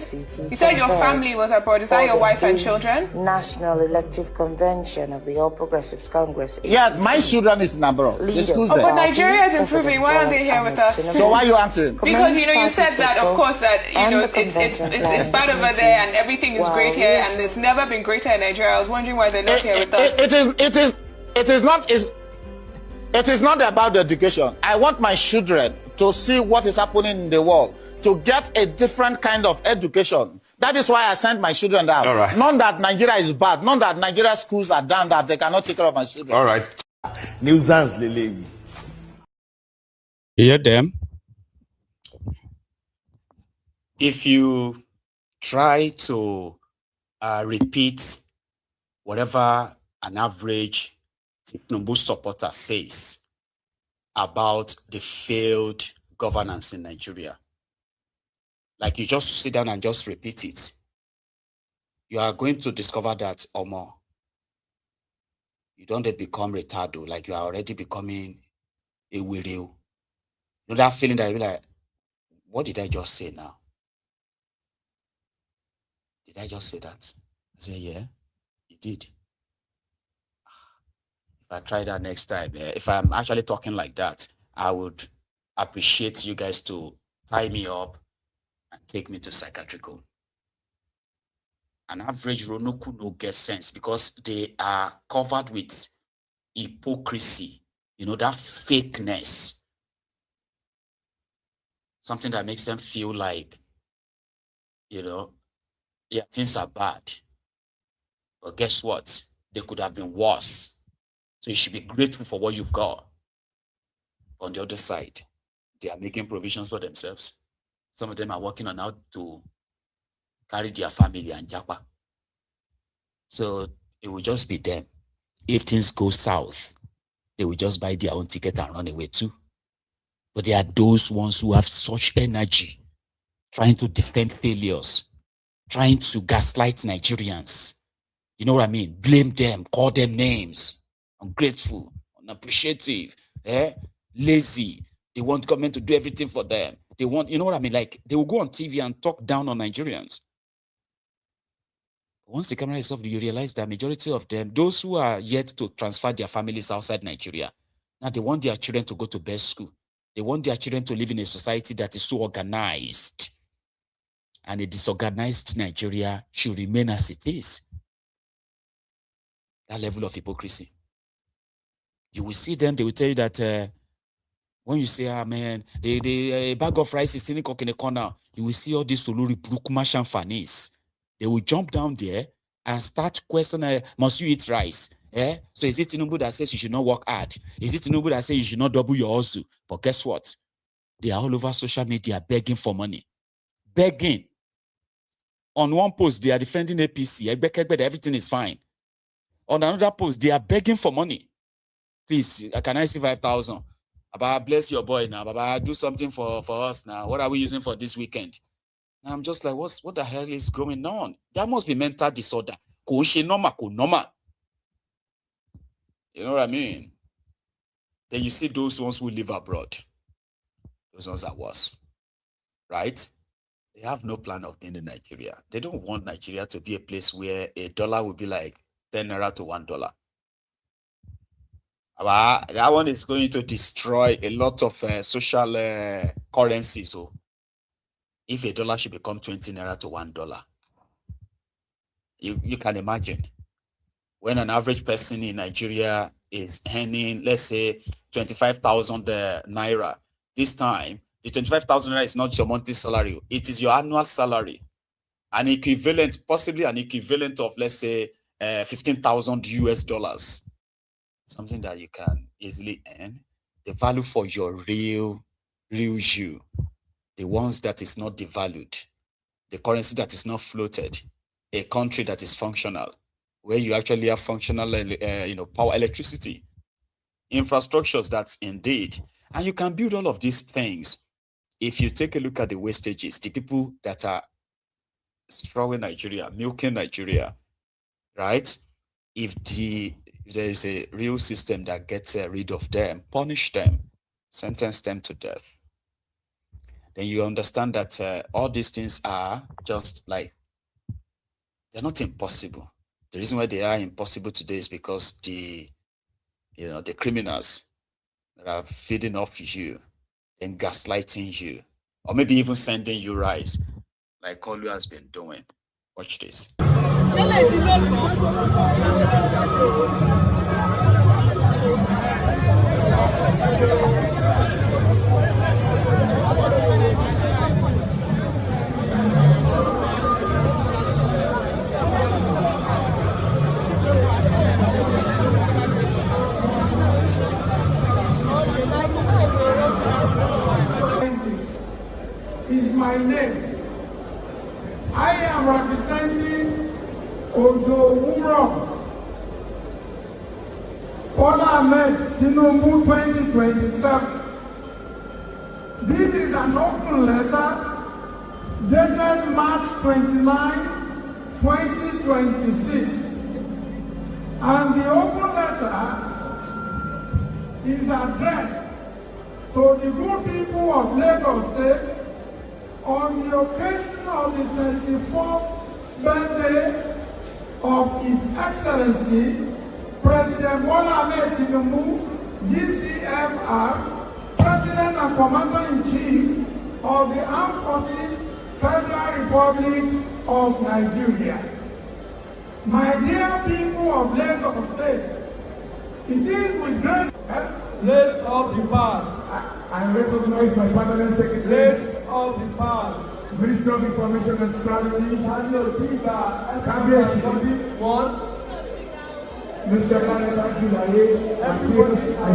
You said your family was abroad. Is that your wife and children? National Elective Convention of the All Progressives Congress. Yes, my children is in abroad. But Nigeria is improving. Why aren't they here with us? So why are you answering? Because you said that, of course, that it's bad over there and everything is great here, and it's never been greater in Nigeria. I was wondering why they're not here with us. It is not about the education. I want my children to see what is happening in the world, to get a different kind of education. That is why I sent my children out. All right. Not that Nigeria is bad, not that Nigeria schools are down, that they cannot take care of my children. All right. Nuisance, Lele. Hear them? If you try to repeat whatever an average Tinubu supporter says about the failed governance in Nigeria, like you just sit down and just repeat it, you are going to discover that or more. You don't become retarded, like you are already becoming a Werey. You know that feeling that you're like, what did I just say now? Did I just say that? I say, yeah, you did. If I try that next time, if I'm actually talking like that, I would appreciate you guys to tie me up and take me to psychiatric home. An average Ronoku no get sense because they are covered with hypocrisy, you know, that fakeness. Something that makes them feel like, you know, yeah, things are bad. But guess what? They could have been worse. So you should be grateful for what you've got. On the other side, they are making provisions for themselves. Some of them are working on how to carry their family and japa. So it will just be them. If things go south, they will just buy their own ticket and run away too. But there are those ones who have such energy, trying to defend failures, trying to gaslight Nigerians. You know what I mean? Blame them, call them names. Ungrateful, unappreciative, lazy. They want government to do everything for them. They want, you know what I mean? Like, they will go on TV and talk down on Nigerians. Once the camera is off, you realize that majority of them, those who are yet to transfer their families outside Nigeria, now they want their children to go to best school. They want their children to live in a society that is so organized. And a disorganized Nigeria should remain as it is. That level of hypocrisy. You will see them, they will tell you that when you say, ah, man, the bag of rice is sitting in the corner, you will see all these Soluri Brukuma and Fanis. They will jump down there and start questioning, must you eat rice? So is it Tinubu that says you should not work hard? Is it Tinubu that says you should not double your hustle? But guess what? They are all over social media begging for money. Begging. On one post, they are defending APC. Everything is fine. On another post, they are begging for money. Please, can I see 5,000? Baba, bless your boy now. Baba, do something for us now. What are we using for this weekend? And I'm just like, what the hell is going on? That must be mental disorder. You know what I mean? Then you see those ones who live abroad. Those ones are worse. Right? They have no plan of being in Nigeria. They don't want Nigeria to be a place where a dollar will be like 10 naira to $1. That one is going to destroy a lot of social currencies. So if a dollar should become 20 naira to $1, you can imagine when an average person in Nigeria is earning, let's say, 25,000 naira. This time, the 25,000 naira is not your monthly salary. It is your annual salary. An equivalent, possibly an equivalent of, let's say, 15,000 US dollars. Something that you can easily earn. The value for your real you. The ones that is not devalued. The currency that is not floated. A country that is functional. Where you actually have functional, power, electricity. Infrastructures, that's indeed. And you can build all of these things. If you take a look at the wastages, the people that are destroying Nigeria, milking Nigeria, right? If there is a real system that gets rid of them, punish them, sentence them to death, then you understand that all these things are just like, they're not impossible. The reason why they are impossible today is because the criminals that are feeding off you and gaslighting you, or maybe even sending you rice, like Kolu has been doing. Watch this. Is my name. I am representing Ojo Bola Ahmed Tinubu 2027. This is an open letter dated March 29, 2026. And the open letter is addressed to the good people of Lagos State on the occasion of the 74th birthday of His Excellency President Bola Ahmed Tinubu, GCFR, President and Commander-in-Chief of the Armed Forces, Federal Republic of Nigeria. My dear people of Lagos State, it is with great Let of the past. I recognize my permanent secretary Let of the past. Minister of Information and Strategy, One. Mr. Canal, I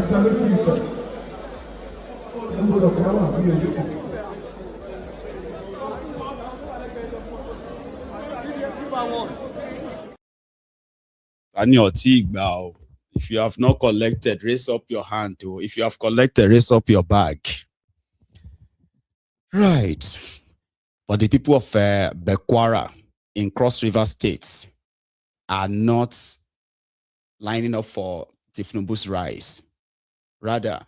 salute you, sir. If you have not collected, raise up your hand. If you have collected, raise up your bag. Right. But the people of Bekwara in Cross River states are not lining up for Tinubu's rise. Rather,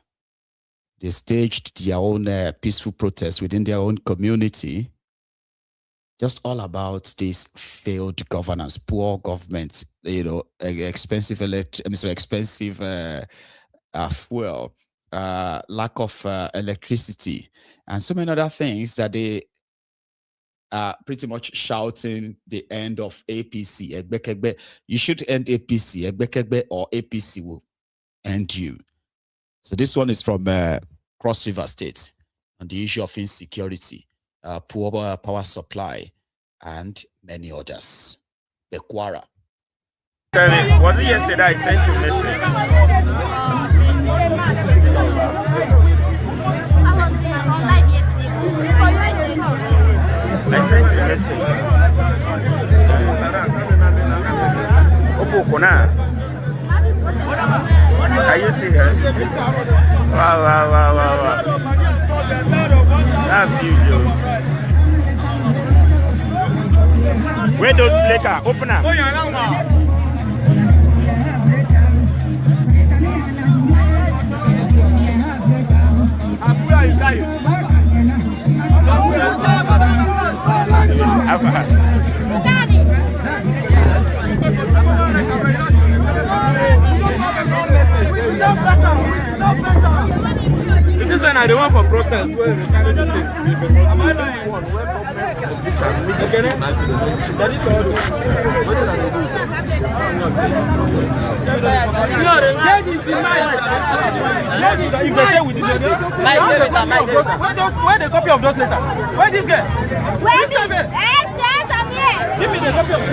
they staged their own peaceful protest within their own community, just all about this failed governance, poor government, expensive fuel, lack of electricity, and so many other things that they are pretty much shouting the end of APC. You should end APC, or APC will end you. So this one is from Cross River State on the issue of insecurity, poor power supply, and many others. Bekwara. Was it yesterday I sent you a message? I sent you a message. Are you serious? Wow. That's you, Joe. Where those Blaker? Open up. This one I don't want for protest. Am I the one? Where the copy of those letters? Where this guy? Where me? I'm here. Give me the copy of the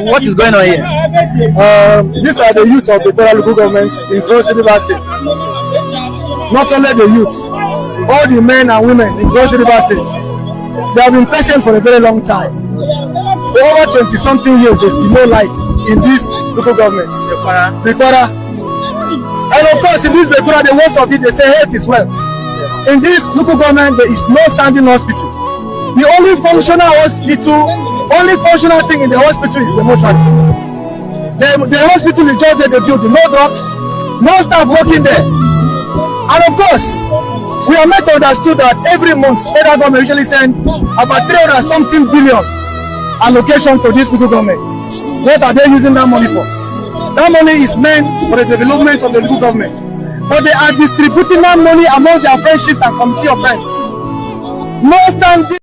What is going on here? These are the youth of the federal local government in Cross River State. Not only the youth, all the men and women in Cross River State. They have been patient for a very long time. For over 20-something years, there's been no light in this local government. Bekwara. And of course, in this Bekwara, the worst of it, they say health is wealth. In this local government, there is no standing hospital. The only functional thing in the hospital is the mortuary. The hospital is just there, they build no drugs, no staff working there. And of course, we are meant to understand that every month, federal government usually send about 300-something billion allocation to this local government. What are they using that money for? That money is meant for the development of the local government. But they are distributing that money among their friendships and committee of friends. No standing.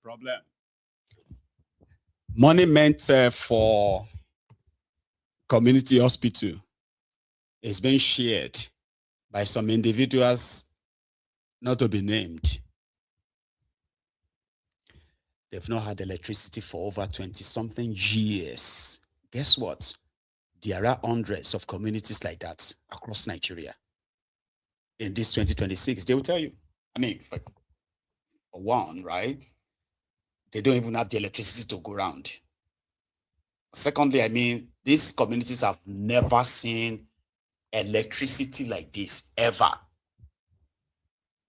Problem. Money meant for community hospital is being shared by some individuals not to be named. They've not had electricity for over 20-something years. Guess what? There are hundreds of communities like that across Nigeria. In this 2026, they will tell you. I mean, for one, right? They don't even have the electricity to go around. Secondly, I mean, these communities have never seen electricity like this, ever.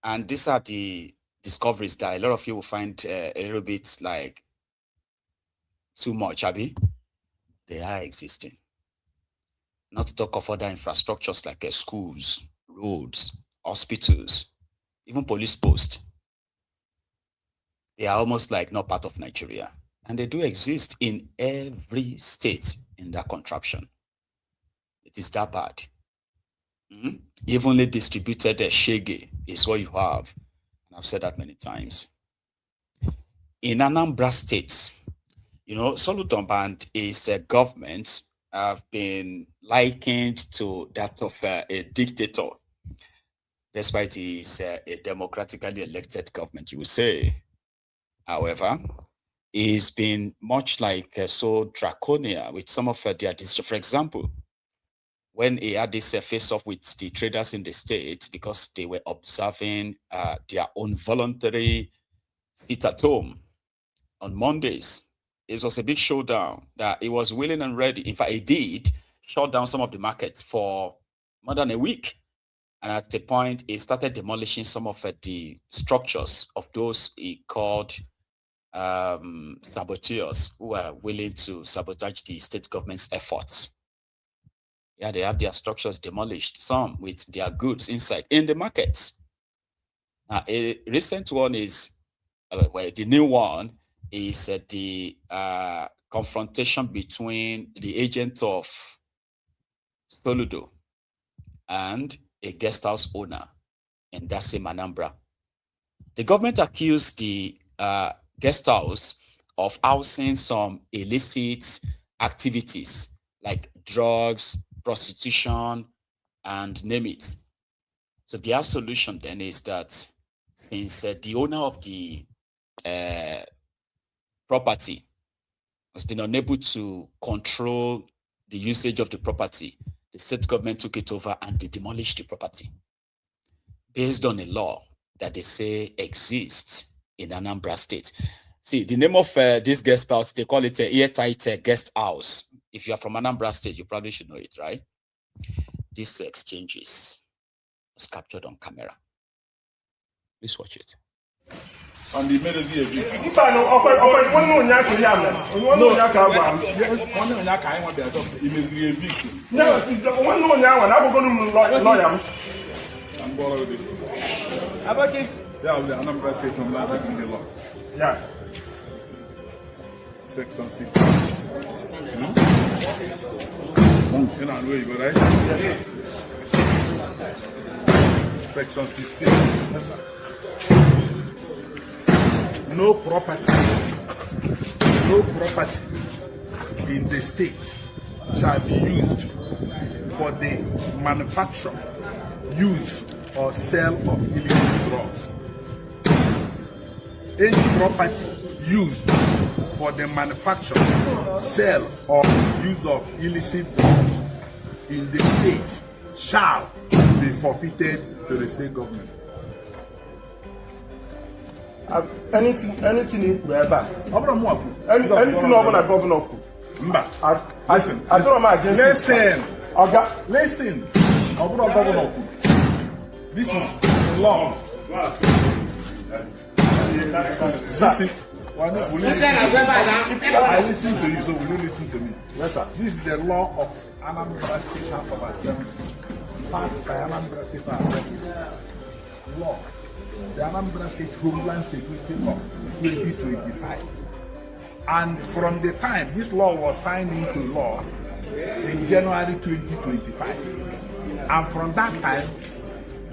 And these are the discoveries that a lot of you will find a little bit like too much, Abby. They are existing. Not to talk of other infrastructures like schools, roads, hospitals, even police posts. They are almost like not part of Nigeria. And they do exist in every state in that contraption. It is that bad. Evenly distributed shege is what you have. And I've said that many times. In Anambra State, you know, Soluton Band is a government have been likened to that of a dictator, despite he is a democratically elected government, you would say. However, he's been much like so draconian with some of their decisions. For example, when he had this face-off with the traders in the state because they were observing their own voluntary sit-at-home on Mondays, it was a big showdown that he was willing and ready. In fact, he did shut down some of the markets for more than a week. And at the point, he started demolishing some of the structures of those he called saboteurs who were willing to sabotage the state government's efforts. Yeah, they have their structures demolished, some with their goods inside in the markets. Now, a recent one is, well, the new one is the confrontation between the agent of Soludo and a guest house owner in that same Anambra. The government accused the guest house of housing some illicit activities like drugs, prostitution, and name it. So their solution then is that since the owner of the property has been unable to control the usage of the property, the state government took it over and they demolished the property based on a law that they say exists in Anambra State. See, the name of this guest house, they call it a airtight guest house. If you are from Anambra State, you probably should know it, right? This exchanges was captured on camera. Please watch it. And the melody of it. Yeah. Section 16. You know where you go, right? Yes. Section 16. Yes, sir. No property in the state shall be used for the manufacture, use, or sale of illicit drugs. Any property used for the manufacture, sale, or use of illicit drugs in the state shall be forfeited to the state government. Anything in wherever. Anything over the governor. I don't know against Listen. This is law. I listen to you, so will you listen to me? Yes, sir. This is the law of Anambra State House of Assembly. Passed by Anambra State House of Assembly. Law. The Anambra State Homeland Security Law 2025. And from the time this law was signed into law in January 2025, and from that time,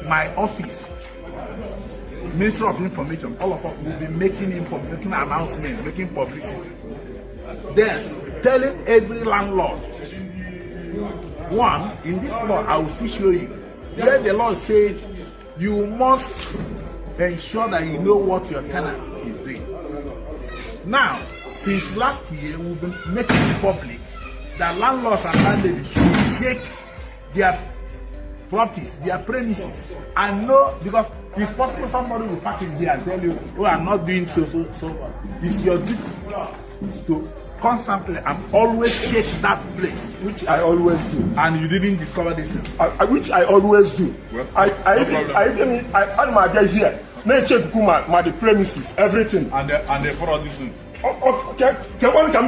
my office, Ministry of Information, all of us will be making announcements, making publicity. Then telling every landlord, one, in this law, I will still show you, where the law says you must ensure that you know what your tenant is doing. Now, since last year, we've been making it public that landlords and landladies should check their properties, their premises, and know, because it's possible somebody will pack in here and tell you, oh, I'm not doing so. It's your duty to constantly. I'm always check that place, which I always do. And you didn't discover this thing? Which I always do. Well, I get here. May check the premises, everything. And they follow this thing. Okay, one can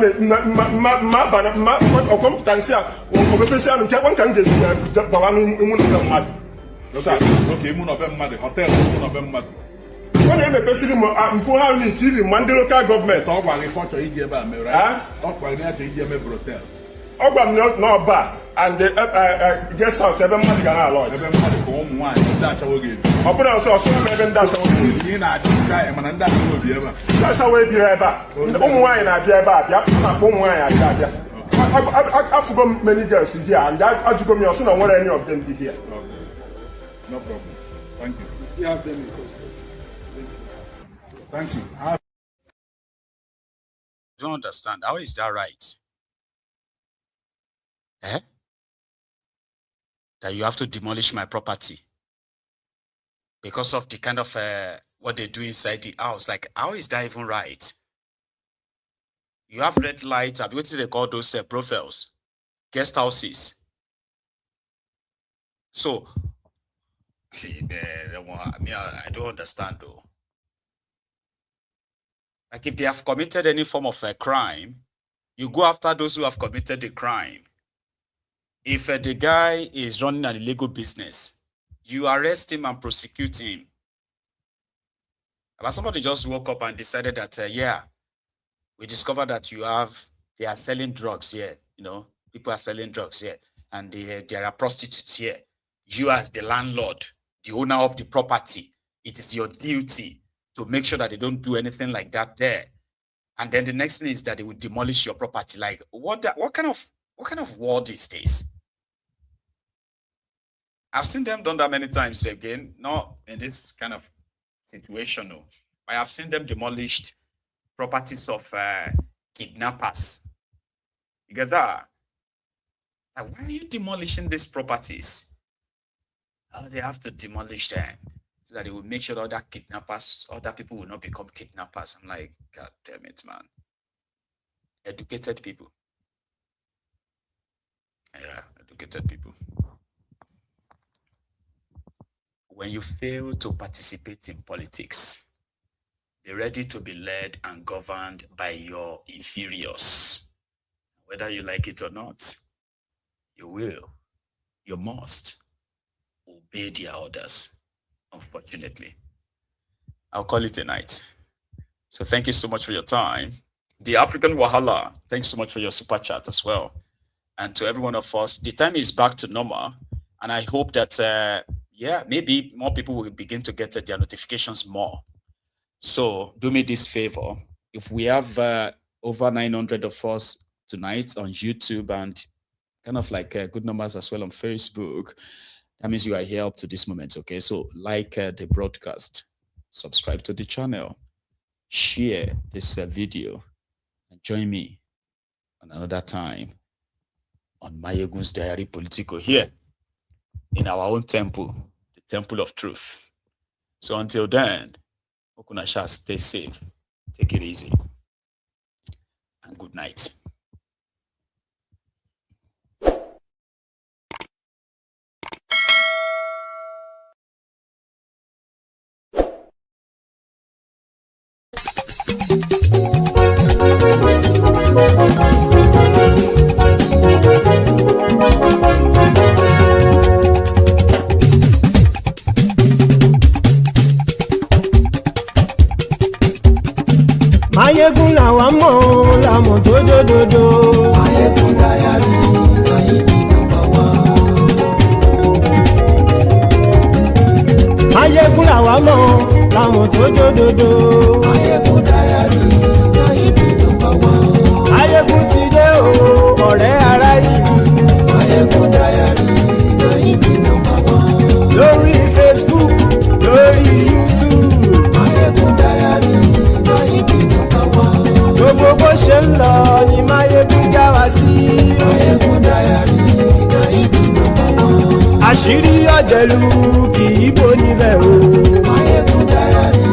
when I'm a person, I'm for how many TV, Monday local government. Talk about the fortune India, right? Talk about the India hotel. I'm not bad. And the guest house, 7 months can allow. 7 months home one. That's how we get. Open house, so 7 that's how we get. That's how we be ever. Home wine, I get back. Home wine, I got. I forgot many girls here, and that I took me also not want any of them be here. No problem. Thank you. You have them. Thank you. I don't understand. How is that right? That you have to demolish my property because of the kind of what they do inside the house. Like, how is that even right? You have red lights. What do they call those profiles? Guest houses. So, see, I don't understand though. Like, if they have committed any form of a crime, you go after those who have committed the crime. If the guy is running an illegal business, you arrest him and prosecute him. But somebody just woke up and decided that, yeah, we discovered that they are selling drugs here. You know, people are selling drugs here. And there are prostitutes here. You as the landlord, the owner of the property, it is your duty to make sure that they don't do anything like that there. And then the next thing is that they will demolish your property. Like, what kind of world is this? I've seen them done that many times again, not in this kind of situation. No. I have seen them demolished properties of kidnappers. You get that? Like, why are you demolishing these properties? Oh, they have to demolish them so that they will make sure that other kidnappers, other people will not become kidnappers. I'm like, God damn it, man. Educated people. Yeah, educated people. When you fail to participate in politics, be ready to be led and governed by your inferiors. Whether you like it or not, you will, you must obey their orders, unfortunately. I'll call it a night. So thank you so much for your time. The African Wahala, thanks so much for your super chat as well. And to every one of us, the time is back to normal. And I hope that, yeah, maybe more people will begin to get their notifications more. So do me this favor. If we have over 900 of us tonight on YouTube and kind of like good numbers as well on Facebook, that means you are here up to this moment, okay? So like the broadcast, subscribe to the channel, share this video, and join me on another time on Mayegun's Diary Political here in our own temple, the Temple of Truth. So until then, Okunasha, stay safe, take it easy, and good night. Mayegun làwa mọ̀ làmọ̀ tó dòdòdò. Mayegun Diary Nayibi #1. Mayegun làwa mọ̀ làmọ̀ tó dòdòdò. Mayegun Diary Nayibi #1. Mayegun ti dé o ọ̀rẹ́ ara ìlú. Mayegun Diary Nayibi #1. Lórí Facebook, lórí YouTube. Mayegun Diary Nayibi #1. Gbogbo bó ṣe ń lọ ni Mayegun já wa sí. Mayegun Diary Nayibi #1. Àṣírí ọ̀jẹ̀lú kì í bò níbẹ̀ o. Mayegun Diary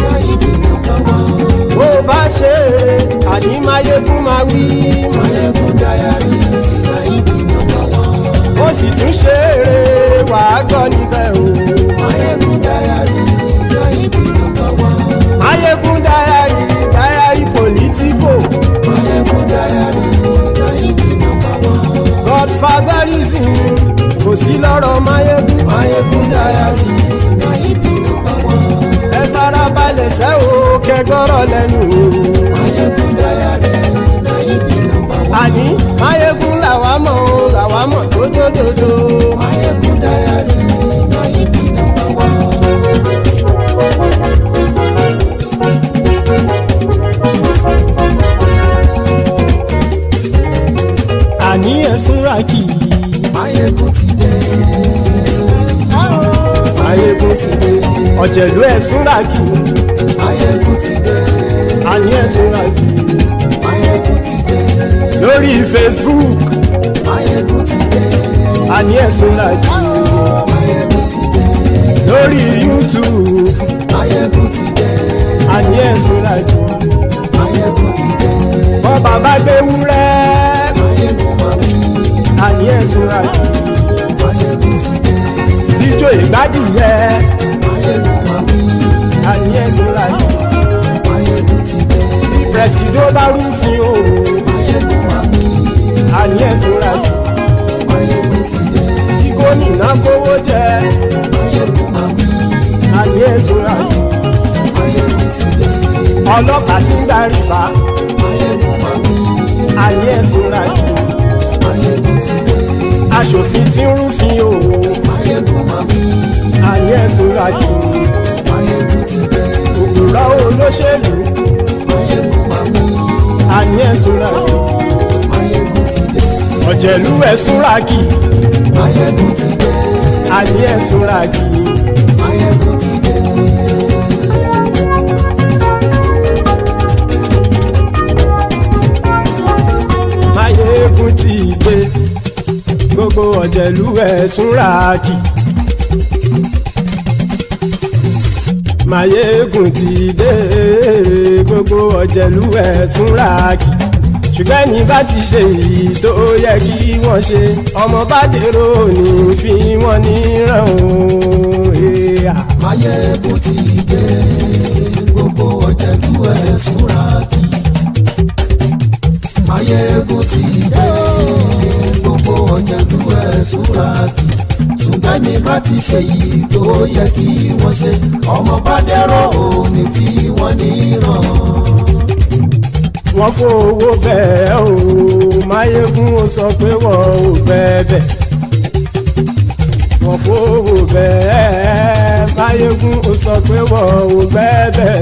Nayibi #1. Bó bá ṣe eré àní Mayegun máa wí. gbọ́rọ̀ lẹ́nu o. Máyégún dáyàrí náà ibi nọ́mbà wá. Àní Máyégún làwa mọ̀ tó dòdòdò. Máyégún dáyàrí náà ibi nọ́mbà wá. Àní ẹ̀sùn ràkì. Máyégún ti dé. Máyégún ti dé. Ọ̀jẹ̀lú ẹ̀sùn ràkì. Máyégún ti dé. Àní ẹ̀sùn ràkì. Máyégún ti dé. Lórí Facebook. Máyégún ti dé. Àní ẹ̀sùn ràkì. Máyégún ti dé. Lórí YouTube. Máyégún ti dé. Àní ẹ̀sùn ràkì. Máyégún ti dé. Bọ́ bàbá gbé wúrẹ́. Máyégún mọ̀ mí. Àní ẹ̀sùn ràkì. Máyégún ti dé. Ijó ìgbádìyẹ. Máyégún mọ̀ mí. Àní ẹ̀sùn ràkì. Máyégún ti dé. Pẹ̀sìdó bá rúfin o. Máyégún mọ̀ mí. Àní ẹ̀sùn ràkì. Máyégún ti dé. Kí gómìnà kówó jẹ. Máyégún mọ̀ mí. Àní ẹ̀sùn ràkì. Máyégún ti dé. Ọlọ́pàá ti ń darí bá. Máyégún mọ̀ mí. Àní ẹ̀sùn ràkì. Máyégún ti dé. Aṣòfin tí ń rúfin o. Máyégún mọ̀ mí. Àní ẹ̀sùn ràkì. Máyégún ti dé. Òkúra olóṣèlú. Máyégún mọ̀ mí. Àní ẹ̀sùn ràkì. Máyégún ti dé. Ọ̀jẹ̀lú ẹ̀sùn ràkì. Máyégún ti dé. Àní ẹ̀sùn ràkì. Máyégún ti dé. Máyégún ti dé. Gbogbo ọ̀jẹ̀lú ẹ̀sùn ràkì. Máyégún ti dé. Gbogbo ọ̀jẹ̀lú ẹ̀sùn ràkì. Ṣùgbọ́n ní bá ti ṣe èyí tó yẹ kí wọ́n ṣe, ọmọ bá dèrò ní fi wọ́n níran o. Máyégún ti dé. Gbogbo ọ̀jẹ̀lú ẹ̀sùn ràkì. Máyégún ti dé. Gbogbo ọ̀jẹ̀lú ẹ̀sùn ràkì. Ṣùgbọ́n ní bá ti ṣe yìí tó yẹ kí wọ́n ṣe, ọmọ bá dẹ́rọ̀ ò ní fi wọ́n níran. Wọ́n fowó bẹ́ẹ̀ o. Máyégún ó sọ pé wọ́n ò fẹ́ bẹ̀. Wọ́n fowó bẹ́ẹ̀. Máyégún ó sọ pé wọ́n ò fẹ́ bẹ̀.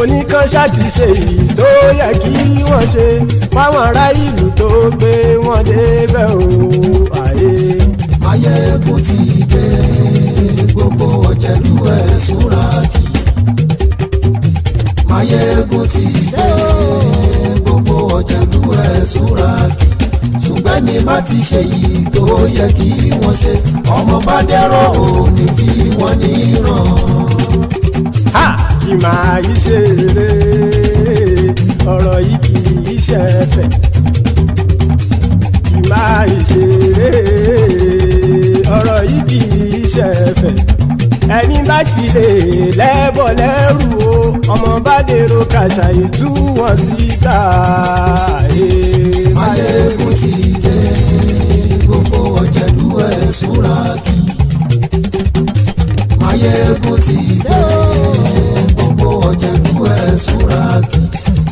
Oníkanṣá ti ṣe yìí tó yẹ kí wọ́n ṣe fáwọn ará ìlú tó gbé wọn débẹ̀ o. Máyégún ti dé. Gbogbo ọ̀jẹ̀lú ẹ̀sùn ràkì. Máyégún ti dé. Gbogbo ọ̀jẹ̀lú ẹ̀sùn ràkì. Ṣùgbọ́n ní bá ti ṣe yìí tó yẹ kí wọ́n ṣe, ọmọ bá dẹ́rọ̀ ò ní fi wọ́n níran. Kì máa yí ṣe eré, ọ̀rọ̀ yìí kì í ṣe ẹ̀fẹ̀. Kì máa yí ṣe eré, ọ̀rọ̀ yìí kì í ṣe ẹ̀fẹ̀. Ẹni bá ti lè lẹ́bọ̀ lẹ́rù o, ọmọ bá dèrò kàṣà ìtú wọn síta. Máyégún ti dé. Gbogbo ọ̀jẹ̀lú ẹ̀sùn ràkì. Máyégún ti dé. Gbogbo ọ̀jẹ̀lú ẹ̀sùn ràkì.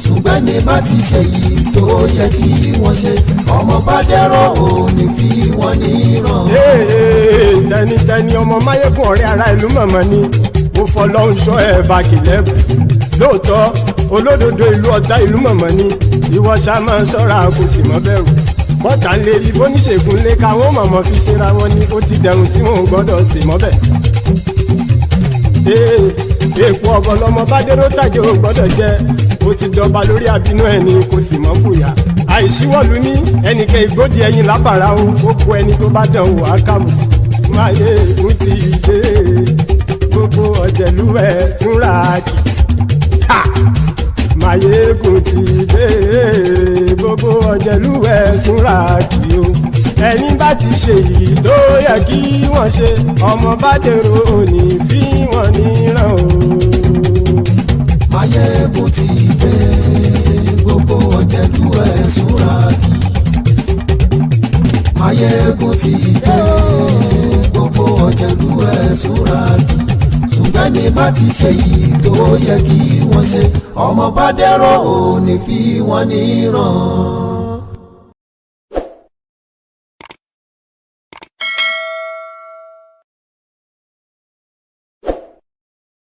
Ṣùgbọ́n ní bá ti ṣe yìí tó yẹ kí wọ́n ṣe, ọmọ bá dẹ́rọ̀ ò ní fi wọ́n níran. Tẹnitẹni ọmọ Máyégún ọ̀rẹ́ ara ìlú mọ̀mọ́ ni. Mo fọlọ́run ṣọ́ ẹ̀ bá kìlẹ́bù. Lóòótọ́ olódodo ìlú ọ̀tá ìlú mọ̀mọ́ ni. Ìwọ ṣá máa ń ṣọ́ra kò sì mọ́ bẹ̀rù. Bọ́tà ń lè rí bóníṣègùn lé káwọn mọ̀mọ́ fi ṣera wọn ni. Ó ti dẹrùn tí wọn ò gbọ́dọ̀ sè mọ́bẹ̀. Èèpo ọ̀bọ̀ lọmọ bá dérò tàjẹ́ ò gbọ́dọ̀ jẹ́. Ó ti dọba lórí àbínú ẹni kò sì mọ́ fòyà. Àìsíwọ́lu ní ẹnìkẹ́ ìgbódì ẹyin lábàrá o. Ó kó ẹni tó bá dán o àkàmù. Máyégún ti dé. Gbogbo ọ̀jẹ̀lú ẹ̀sùn ràkì. Máyégún ti dé. Gbogbo ọ̀jẹ̀lú ẹ̀sùn ràkì o. Ẹni bá ti ṣe yìí tó yẹ kí wọ́n ṣe, ọmọ bá dèrò òní fi wọ́n níran o. Máyégún ti dé. Gbogbo ọ̀jẹ̀lú ẹ̀sùn ràkì. Máyégún ti dé. Gbogbo ọ̀jẹ̀lú ẹ̀sùn ràkì. Ṣùgbọ́n ẹni bá ti ṣe yìí tó yẹ kí wọ́n ṣe ọmọ bá dẹ́rọ̀ ò ní fi wọ́n níran.